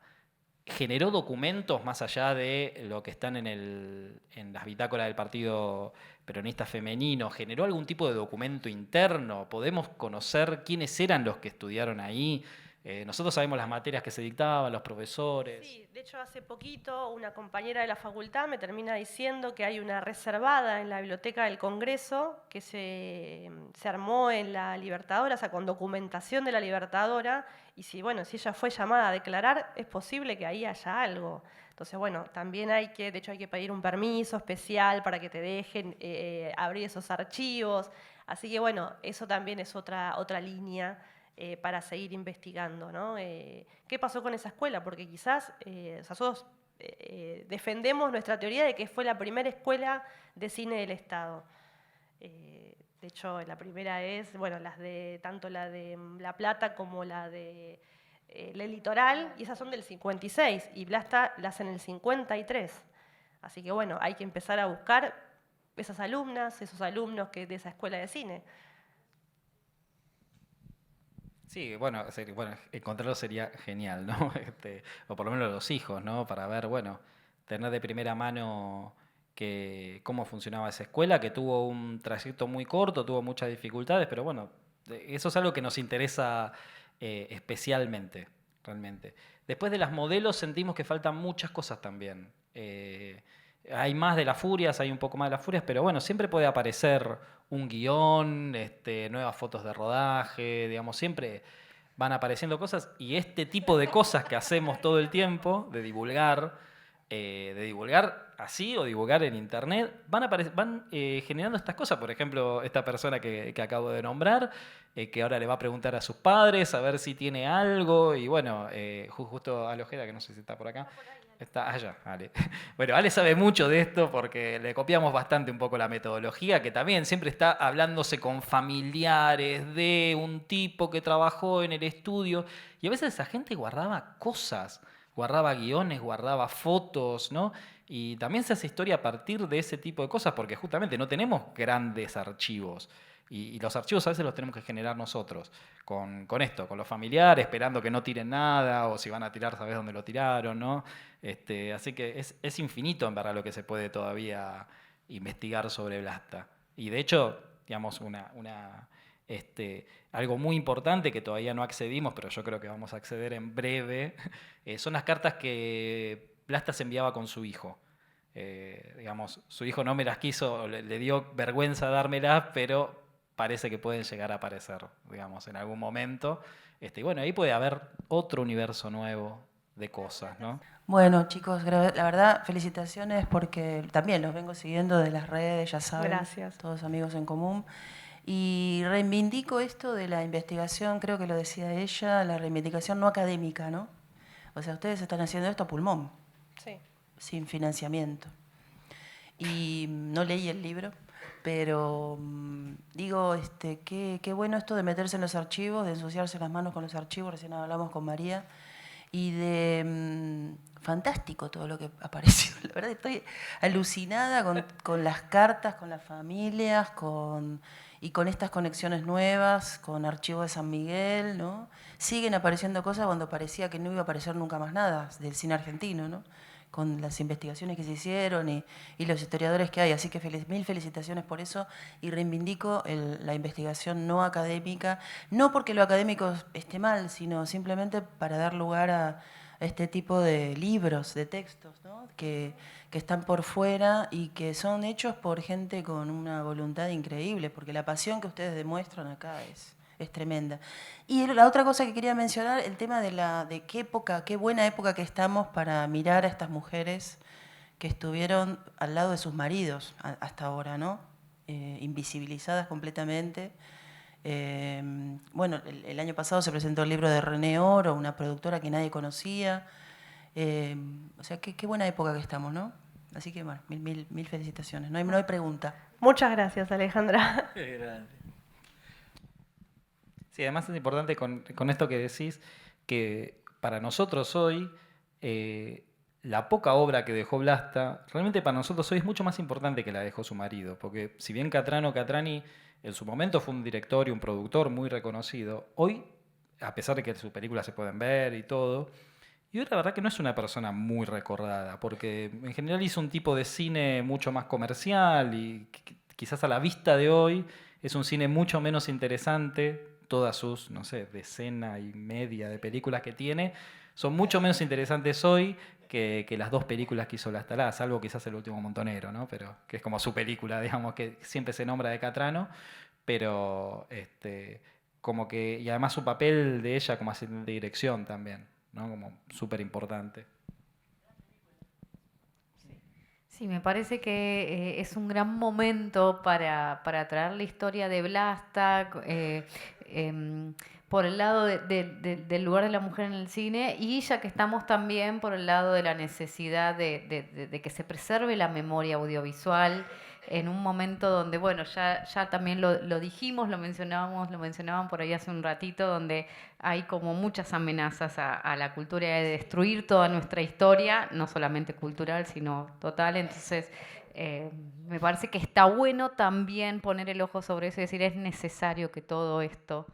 ¿Generó documentos más allá de lo que están en las bitácoras del Partido Peronista Femenino? ¿Generó algún tipo de documento interno? ¿Podemos conocer quiénes eran los que estudiaron ahí? nosotros sabemos las materias que se dictaban, los profesores. Sí, de hecho hace poquito una compañera de la facultad me termina diciendo que hay una reservada en la Biblioteca del Congreso que se armó en la Libertadora, o sea, con documentación de la Libertadora, y si ella fue llamada a declarar, es posible que ahí haya algo. Entonces, bueno, también de hecho hay que pedir un permiso especial para que te dejen abrir esos archivos. Así que, bueno, eso también es otra línea para seguir investigando, ¿no? ¿Qué pasó con esa escuela? Porque quizás nosotros defendemos nuestra teoría de que fue la primera escuela de cine del Estado. De hecho, la primera es, bueno, tanto la de La Plata como la de El Litoral, y esas son del 56, y Blasta las en el 53. Así que, bueno, hay que empezar a buscar esas alumnas, esos alumnos de esa escuela de cine. Sí, bueno, encontrarlo sería genial, ¿no? O por lo menos los hijos, ¿no? Para ver, bueno, tener de primera mano cómo funcionaba esa escuela, que tuvo un trayecto muy corto, tuvo muchas dificultades, pero bueno, eso es algo que nos interesa especialmente, realmente. Después de las modelos sentimos que faltan muchas cosas también. Hay más de las furias, hay un poco más de las furias, pero bueno, siempre puede aparecer un guión, nuevas fotos de rodaje, digamos, siempre van apareciendo cosas, y este tipo de cosas que hacemos todo el tiempo, de divulgar así o divulgar en internet, van generando estas cosas. Por ejemplo, esta persona que acabo de nombrar, que ahora le va a preguntar a sus padres a ver si tiene algo, y bueno, justo Ale Ojeda, que no sé si está por acá. Está allá, Ale. Bueno, Ale sabe mucho de esto porque le copiamos bastante un poco la metodología, que también siempre está hablándose con familiares de un tipo que trabajó en el estudio, y a veces esa gente guardaba cosas, guardaba guiones, guardaba fotos, ¿no? Y también se hace historia a partir de ese tipo de cosas, porque justamente no tenemos grandes archivos. Y los archivos a veces los tenemos que generar nosotros, con esto, con los familiares, esperando que no tiren nada, o si van a tirar, sabés dónde lo tiraron, ¿no? Así que es infinito en verdad lo que se puede todavía investigar sobre Blasta. Y de hecho, digamos, algo muy importante que todavía no accedimos, pero yo creo que vamos a acceder en breve, son las cartas que Blasta se enviaba con su hijo. Digamos, su hijo no me las quiso, le dio vergüenza dármelas, pero parece que pueden llegar a aparecer, digamos, en algún momento. Y bueno, ahí puede haber otro universo nuevo de cosas, ¿no? Bueno, chicos, la verdad, felicitaciones porque también los vengo siguiendo de las redes, ya saben. Gracias. Todos amigos en común. Y reivindico esto de la investigación, creo que lo decía ella, la reivindicación no académica, ¿no? O sea, ustedes están haciendo esto a pulmón, sí, sin financiamiento. Y no leí el libro, pero digo, qué bueno esto de meterse en los archivos, de ensuciarse las manos con los archivos, recién hablamos con María, y de fantástico todo lo que apareció. La verdad estoy alucinada con las cartas, con las familias, y con estas conexiones nuevas, con Archivo de San Miguel, ¿no? Siguen apareciendo cosas cuando parecía que no iba a aparecer nunca más nada del cine argentino, ¿no? Con las investigaciones que se hicieron y los historiadores que hay. Así que mil felicitaciones por eso, y reivindico la investigación no académica, no porque lo académico esté mal, sino simplemente para dar lugar a este tipo de libros, de textos, ¿no? que están por fuera y que son hechos por gente con una voluntad increíble, porque la pasión que ustedes demuestran acá es tremenda. Y la otra cosa que quería mencionar, el tema de qué buena época que estamos para mirar a estas mujeres que estuvieron al lado de sus maridos hasta ahora, ¿no? Invisibilizadas completamente. Bueno, el año pasado se presentó el libro de René Oro, una productora que nadie conocía. O sea, qué buena época que estamos, ¿no? Así que, bueno, mil felicitaciones. No hay pregunta. Muchas gracias, Alejandra. Qué grande. Sí, además es importante con esto que decís, que para nosotros hoy, la poca obra que dejó Blasta, realmente para nosotros hoy es mucho más importante que la dejó su marido, porque si bien Catrani en su momento fue un director y un productor muy reconocido, hoy, a pesar de que sus películas se pueden ver y todo, y hoy la verdad que no es una persona muy recordada, porque en general hizo un tipo de cine mucho más comercial y quizás a la vista de hoy es un cine mucho menos interesante todas sus, no sé, decena y media de películas que tiene, son mucho menos interesantes hoy que las 2 películas que hizo Lastalá, salvo quizás El último montonero, ¿no? Pero que es como su película, digamos, que siempre se nombra de Catrano, pero como que, y además su papel de ella como asistente de dirección también, ¿no? Como súper importante. Sí, me parece que es un gran momento para traer la historia de Vlasta por el lado del lugar de la mujer en el cine, y ya que estamos también por el lado de la necesidad de que se preserve la memoria audiovisual en un momento donde, bueno, ya también lo dijimos, lo mencionaban por ahí hace un ratito, donde hay como muchas amenazas a la cultura de destruir toda nuestra historia, no solamente cultural, sino total. Entonces, me parece que está bueno también poner el ojo sobre eso y decir, es necesario que todo esto...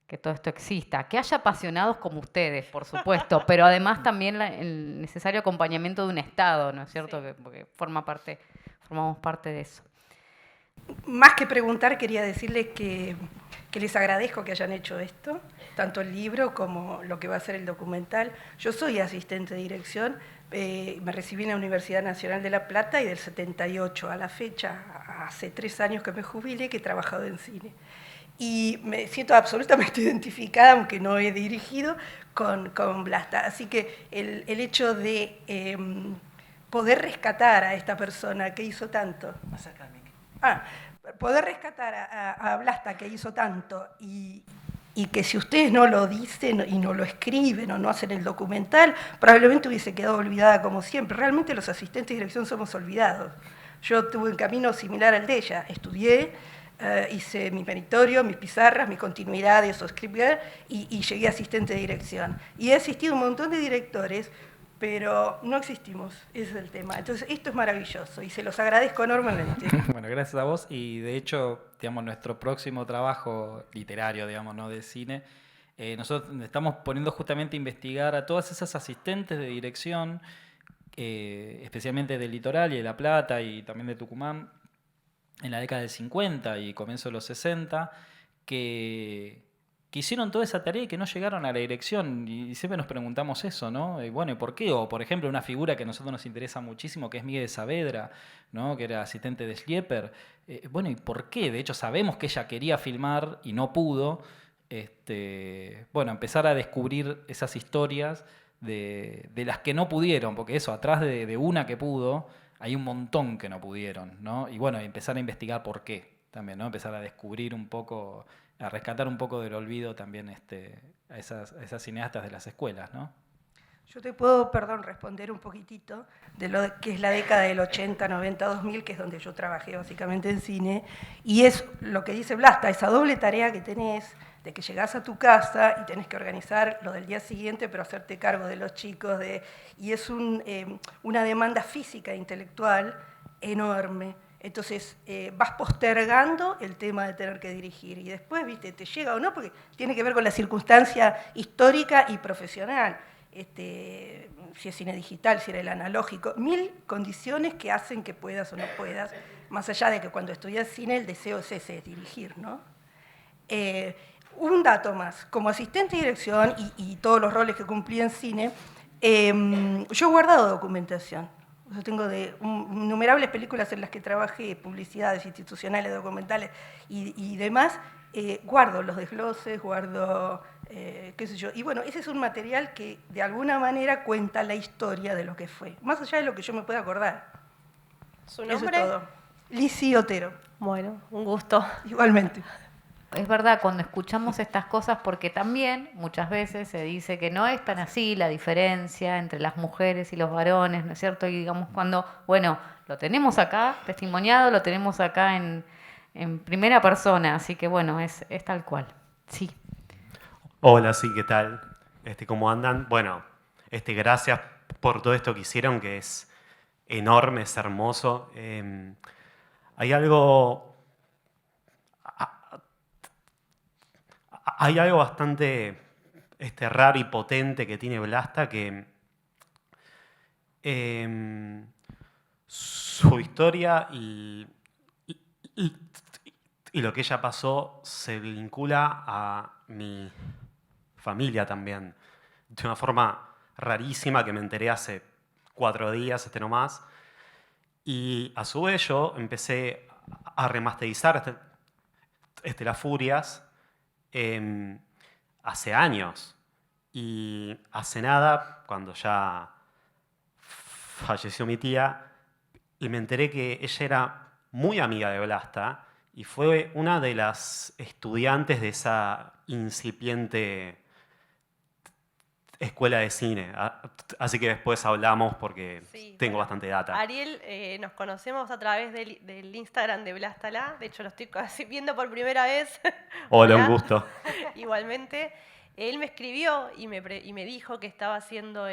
que todo esto exista, que haya apasionados como ustedes, por supuesto, pero además también el necesario acompañamiento de un Estado, ¿no es cierto? Sí. Porque formamos parte de eso. Más que preguntar, quería decirles que les agradezco que hayan hecho esto, tanto el libro como lo que va a ser el documental. Yo soy asistente de dirección, me recibí en la Universidad Nacional de La Plata y del 78 a la fecha, hace 3 años que me jubilé, que he trabajado en cine. Y me siento absolutamente identificada, aunque no he dirigido, con Vlasta. Así que el hecho de poder rescatar a esta persona que hizo tanto, poder rescatar a Vlasta que hizo tanto y que si ustedes no lo dicen y no lo escriben o no hacen el documental, probablemente hubiese quedado olvidada como siempre. Realmente los asistentes de dirección somos olvidados. Yo tuve un camino similar al de ella, estudié, hice mi meritorio, mis pizarras, mi continuidad de esos script y llegué a asistente de dirección. Y he asistido a un montón de directores, pero no existimos, ese es el tema. Entonces, esto es maravilloso y se los agradezco enormemente. Bueno, gracias a vos. Y de hecho, digamos, nuestro próximo trabajo literario, digamos, no de cine, nosotros estamos poniendo justamente a investigar a todas esas asistentes de dirección, especialmente del Litoral y de La Plata y también de Tucumán, en la década del 50 y comienzo de los 60, que hicieron toda esa tarea y que no llegaron a la dirección. Y siempre nos preguntamos eso, ¿no? Bueno, ¿y por qué? O, por ejemplo, una figura que a nosotros nos interesa muchísimo, que es Miguel de Saavedra, ¿no? Que era asistente de Schlieper. Bueno, ¿y por qué? De hecho, sabemos que ella quería filmar y no pudo. Bueno, empezar a descubrir esas historias de las que no pudieron, porque eso, atrás de una que pudo, hay un montón que no pudieron, ¿no? Y bueno, empezar a investigar por qué también, ¿no? Empezar a descubrir un poco, a rescatar un poco del olvido también a esas cineastas de las escuelas, ¿no? Yo te puedo, responder un poquitito de lo que es la década del 80, 90, 2000, que es donde yo trabajé básicamente en cine, y es lo que dice Vlasta, esa doble tarea que tenés de que llegás a tu casa y tenés que organizar lo del día siguiente, pero hacerte cargo de los chicos, y es una demanda física e intelectual enorme. Entonces vas postergando el tema de tener que dirigir, y después, viste, te llega o no, porque tiene que ver con la circunstancia histórica y profesional. Si es cine digital, si era el analógico, 1000 condiciones que hacen que puedas o no puedas, más allá de que cuando estudias cine el deseo es ese, es dirigir, ¿no? Un dato más, como asistente de dirección y todos los roles que cumplí en cine, yo he guardado documentación. Yo tengo innumerables películas en las que trabajé, publicidades institucionales, documentales y demás, guardo los desgloses, guardo, qué sé yo. Y bueno, ese es un material que de alguna manera cuenta la historia de lo que fue, más allá de lo que yo me pueda acordar. ¿Su nombre? Eso es todo. Lizy Otero. Bueno, un gusto. Igualmente. Es verdad, cuando escuchamos estas cosas, porque también muchas veces se dice que no es tan así la diferencia entre las mujeres y los varones, ¿no es cierto? Y digamos, cuando, bueno, lo tenemos acá testimoniado, lo tenemos acá en primera persona, así que bueno, es tal cual. Sí. Hola, sí, ¿qué tal? ¿Cómo andan? Bueno, gracias por todo esto que hicieron, que es enorme, es hermoso. Hay algo bastante raro y potente que tiene Vlasta, que su historia y lo que ella pasó se vincula a mi familia también, de una forma rarísima que me enteré hace 4 días, nomás. Y a su vez yo empecé a remasterizar Las Furias hace años. Y hace nada, cuando ya falleció mi tía, y me enteré que ella era muy amiga de Vlasta y fue una de las estudiantes de esa incipiente escuela de cine. Así que después hablamos porque tengo bastante data. Ariel, nos conocemos a través del Instagram de Blastala. De hecho, lo estoy casi viendo por primera vez. Hola, un gusto. Igualmente. Él me escribió y me dijo que estaba haciendo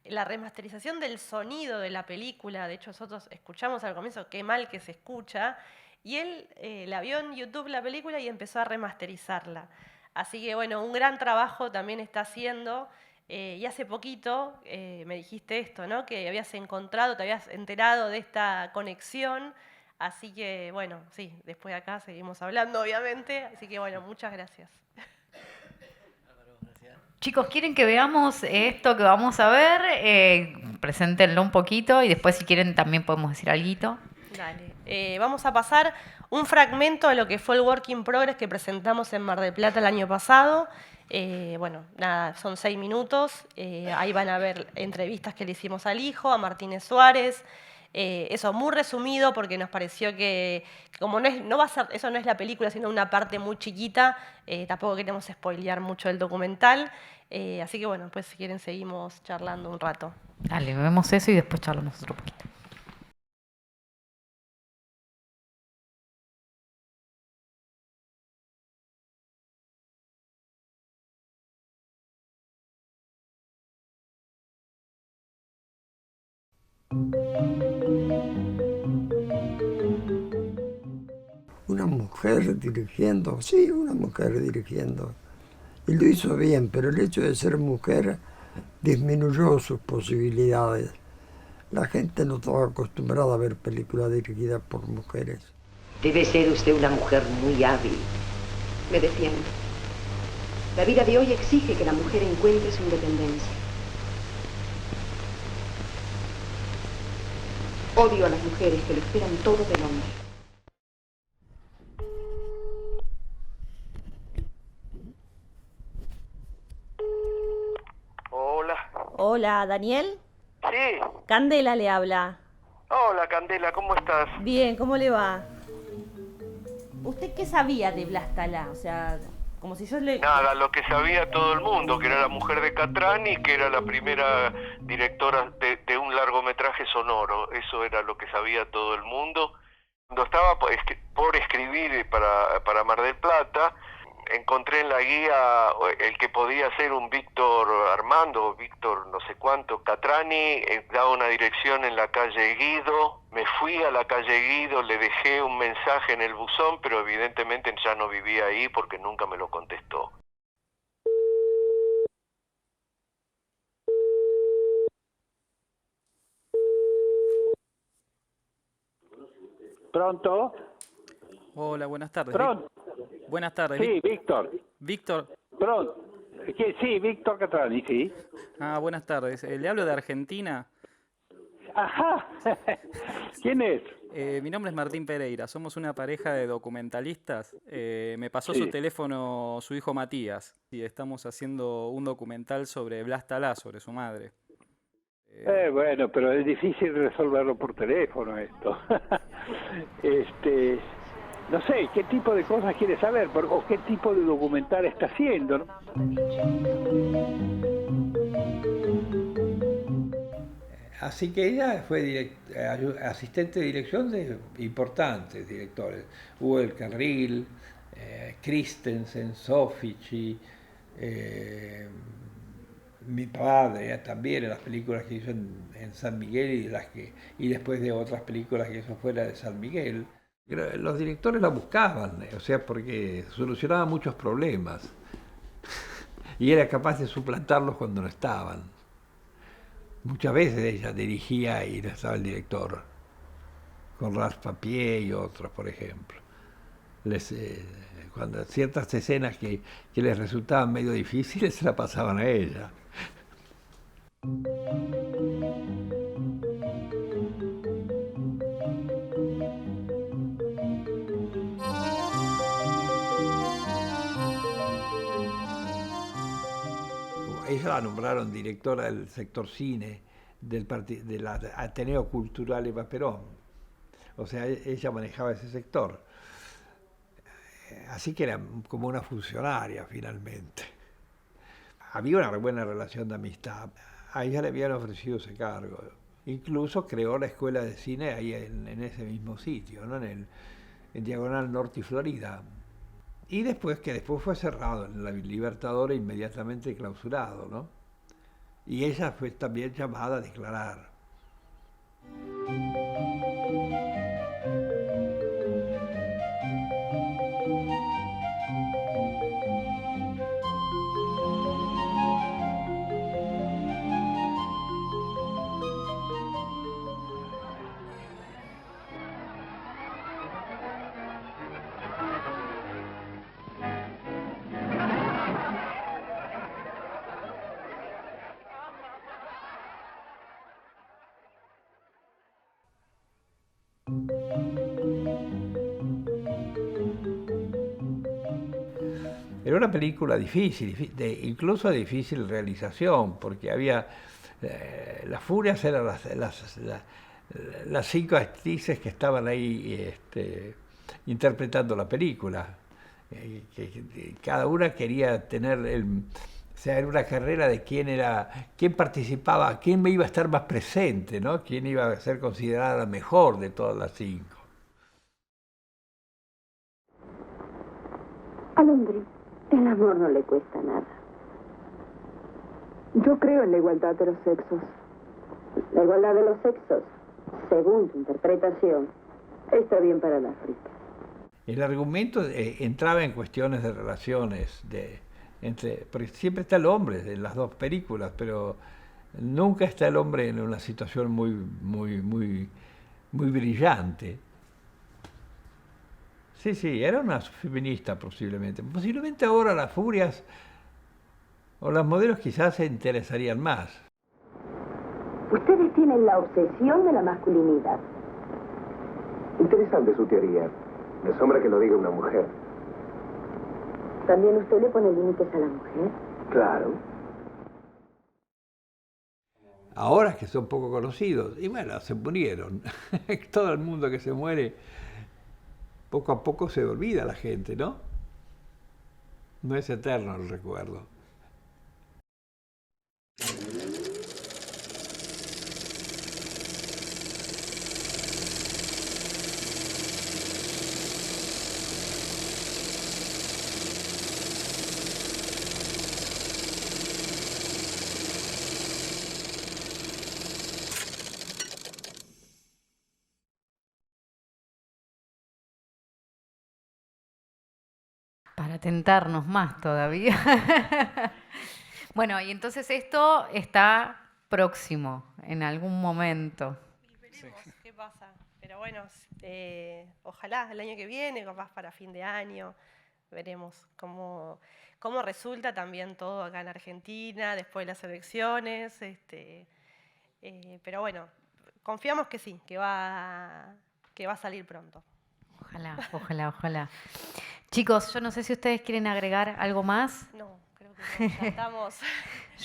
la remasterización del sonido de la película. De hecho, nosotros escuchamos al comienzo qué mal que se escucha. Y él la vio en YouTube la película y empezó a remasterizarla. Así que bueno, un gran trabajo también está haciendo. Y hace poquito me dijiste esto, ¿no? Que habías encontrado, te habías enterado de esta conexión. Así que bueno, sí, después de acá seguimos hablando, obviamente. Así que bueno, muchas gracias. Chicos, ¿quieren que veamos esto que vamos a ver? Preséntenlo un poquito y después si quieren también podemos decir alguito. Dale. Vamos a pasar un fragmento de lo que fue el Work in Progress que presentamos en Mar del Plata el año pasado. Bueno, nada, son 6 minutos. Ahí van a ver entrevistas que le hicimos al hijo, a Martínez Suárez. Eso, muy resumido porque nos pareció que como no va a ser, eso no es la película, sino una parte muy chiquita, tampoco queremos spoilear mucho el documental. Así que bueno, pues si quieren seguimos charlando un rato. Dale, vemos eso y después charlamos otro poquito. Una mujer dirigiendo, sí, una mujer dirigiendo. Y lo hizo bien, pero el hecho de ser mujer disminuyó sus posibilidades. La gente no estaba acostumbrada a ver películas dirigidas por mujeres. Debe ser usted una mujer muy hábil. Me defiendo. La vida de hoy exige que la mujer encuentre su independencia. Odio a las mujeres que lo esperan todo del hombre. Hola. Hola, ¿Daniel? Sí. Candela le habla. Hola, Candela, ¿cómo estás? Bien, ¿cómo le va? ¿Usted qué sabía de Blastala? O sea, como si yo le... Nada, lo que sabía todo el mundo, que era la mujer de Catrani, que era la primera directora de un largometraje sonoro. Eso era lo que sabía todo el mundo. Cuando estaba por escribir para Mar del Plata, encontré en la guía el que podía ser un Víctor Armando, Víctor no sé cuánto, Catrani, daba una dirección en la calle Guido. Me fui a la calle Guido, le dejé un mensaje en el buzón, pero evidentemente ya no vivía ahí porque nunca me lo contestó. ¿Pronto? Hola, buenas tardes. ¿Pronto? Buenas tardes. Sí, Víctor. Víctor. Pronto. Sí, Víctor Catrani, sí. Ah, buenas tardes. Le hablo de Argentina. Ajá. ¿Quién es? Mi nombre es Martín Pereira. Somos una pareja de documentalistas. Me pasó Sí. su teléfono su hijo Matías. Y estamos haciendo un documental sobre Blastala, sobre su madre. Bueno, pero es difícil resolverlo por teléfono esto. No sé, ¿qué tipo de cosas quiere saber? ¿O qué tipo de documental está haciendo? ¿No? Así que ella fue asistente de dirección de importantes directores. Hugo del Carril, Christensen, Sofici, mi padre también en las películas que hizo en San Miguel y después de otras películas que hizo fuera de San Miguel. Los directores la buscaban, o sea, porque solucionaba muchos problemas y era capaz de suplantarlos cuando no estaban. Muchas veces ella dirigía y no estaba el director, con Raspapié y otros, por ejemplo. cuando ciertas escenas que les resultaban medio difíciles se la pasaban a ella. Ella la nombraron directora del sector cine del Ateneo Cultural Eva Perón. O sea, ella manejaba ese sector. Así que era como una funcionaria finalmente. Había una buena relación de amistad. A ella le habían ofrecido ese cargo. Incluso creó la escuela de cine ahí en ese mismo sitio, ¿no? en Diagonal Norte y Florida. Y después fue cerrado en la Libertadora, inmediatamente clausurado, ¿no? Y ella fue también llamada a declarar. Era una película difícil, incluso de difícil realización, porque había las Furias eran las 5 actrices que estaban ahí interpretando la película. Cada una quería tener o sea, era una carrera de quién participaba, quién me iba a estar más presente, ¿no? Quién iba a ser considerada la mejor de todas las 5. Al hombre, el amor no le cuesta nada. Yo creo en la igualdad de los sexos. La igualdad de los sexos, según tu interpretación, está bien para el África. El argumento entraba en cuestiones de relaciones, porque siempre está el hombre en las dos películas, pero nunca está el hombre en una situación muy brillante. Sí, era una feminista posiblemente. Posiblemente ahora las Furias o las modelos quizás se interesarían más. Ustedes tienen la obsesión de la masculinidad. Interesante su teoría. Me asombra que lo diga una mujer. ¿También usted le pone límites a la mujer? Claro. Ahora que son poco conocidos, y bueno, se murieron. Todo el mundo que se muere, poco a poco se olvida la gente, ¿no? No es eterno el recuerdo. Para tentarnos más todavía. Bueno, y entonces esto está próximo en algún momento. Y veremos qué pasa. Pero bueno, ojalá el año que viene, capaz para fin de año, veremos cómo resulta también todo acá en Argentina, después de las elecciones. Pero bueno, confiamos que sí, que va a salir pronto. Ojalá. Chicos, yo no sé si ustedes quieren agregar algo más. No, creo que no, ya estamos.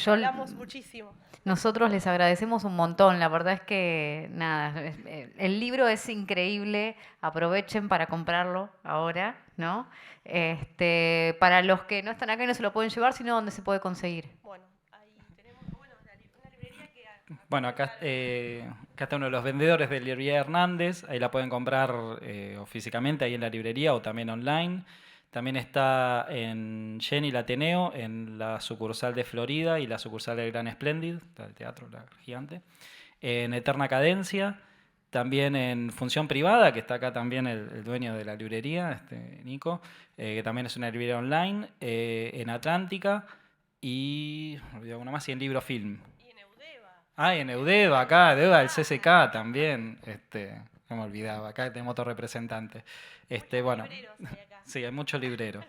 Hablamos muchísimo. Nosotros les agradecemos un montón. La verdad es que, nada, el libro es increíble. Aprovechen para comprarlo ahora, ¿no? Para los que no están acá y no se lo pueden llevar, sino ¿dónde se puede conseguir? Bueno, ahí tenemos una librería que... Bueno, acá está uno de los vendedores de Librería Hernández. Ahí la pueden comprar físicamente ahí en la librería o también online. También está en Jenny el Ateneo, en la sucursal de Florida y la sucursal del Gran Splendid, del teatro La Gigante. En Eterna Cadencia, también en Función Privada, que está acá también el dueño de la librería, Nico, que también es una librería online. En Atlántica y, me olvidé alguna más, y en Libro Film. Y en Eudeva. Ah, y en Eudeva, acá, Eudeva del CCK también. no me olvidaba, acá tenemos otro representante. Bueno, sí, hay muchos libreros.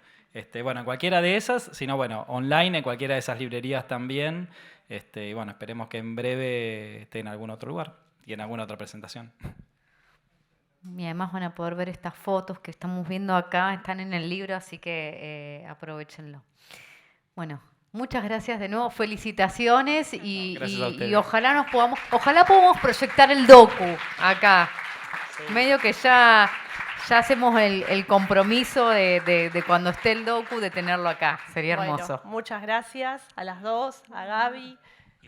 Bueno, en cualquiera de esas, si no, bueno, online en cualquiera de esas librerías también. Y bueno, esperemos que en breve esté en algún otro lugar y en alguna otra presentación. Y además van a poder ver estas fotos que estamos viendo acá, están en el libro, así que aprovechenlo. Bueno, muchas gracias de nuevo, felicitaciones y ojalá podamos proyectar el docu acá. Sí. Medio que ya hacemos el compromiso de cuando esté el docu de tenerlo acá, sería hermoso. Bueno, muchas gracias a las dos, a Gaby.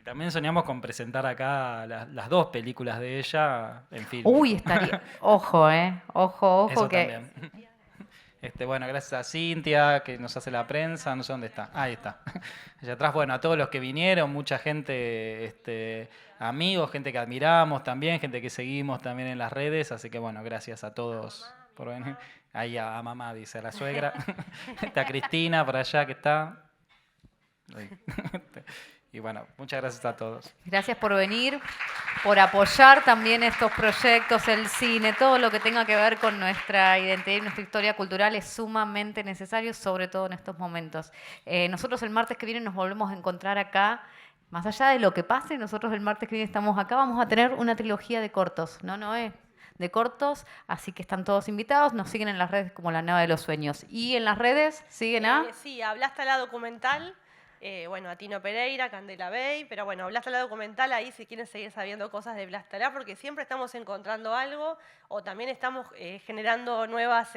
También soñamos con presentar acá las 2 películas de ella en film. Uy, estaría... Ojo, Ojo, eso que... También. Bueno, gracias a Cintia, que nos hace la prensa, no sé dónde está. Ahí está. Allá atrás, bueno, a todos los que vinieron, mucha gente, amigos, gente que admiramos también, gente que seguimos también en las redes, así que bueno, gracias a todos por venir. Ahí a mamá, dice, a la suegra. Está Cristina por allá que está. Ahí. Y bueno, muchas gracias a todos. Gracias por venir, por apoyar también estos proyectos, el cine, todo lo que tenga que ver con nuestra identidad y nuestra historia cultural es sumamente necesario, sobre todo en estos momentos. Nosotros el martes que viene nos volvemos a encontrar acá. Más allá de lo que pase, nosotros el martes que viene estamos acá, vamos a tener una trilogía de cortos, ¿no, Noé? De cortos, así que están todos invitados, nos siguen en las redes como La Nave de los Sueños. Y en las redes siguen a... Sí, hablaste la documental. A Tino Pereira, Candela Bay, pero bueno, Blasta la documental ahí si quieren seguir sabiendo cosas de Blasta, porque siempre estamos encontrando algo o también estamos generando nuevos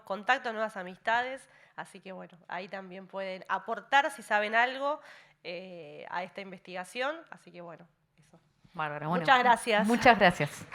contactos, nuevas amistades, así que bueno, ahí también pueden aportar si saben algo a esta investigación, así que bueno, eso. Bárbara, muchas gracias. Muchas gracias.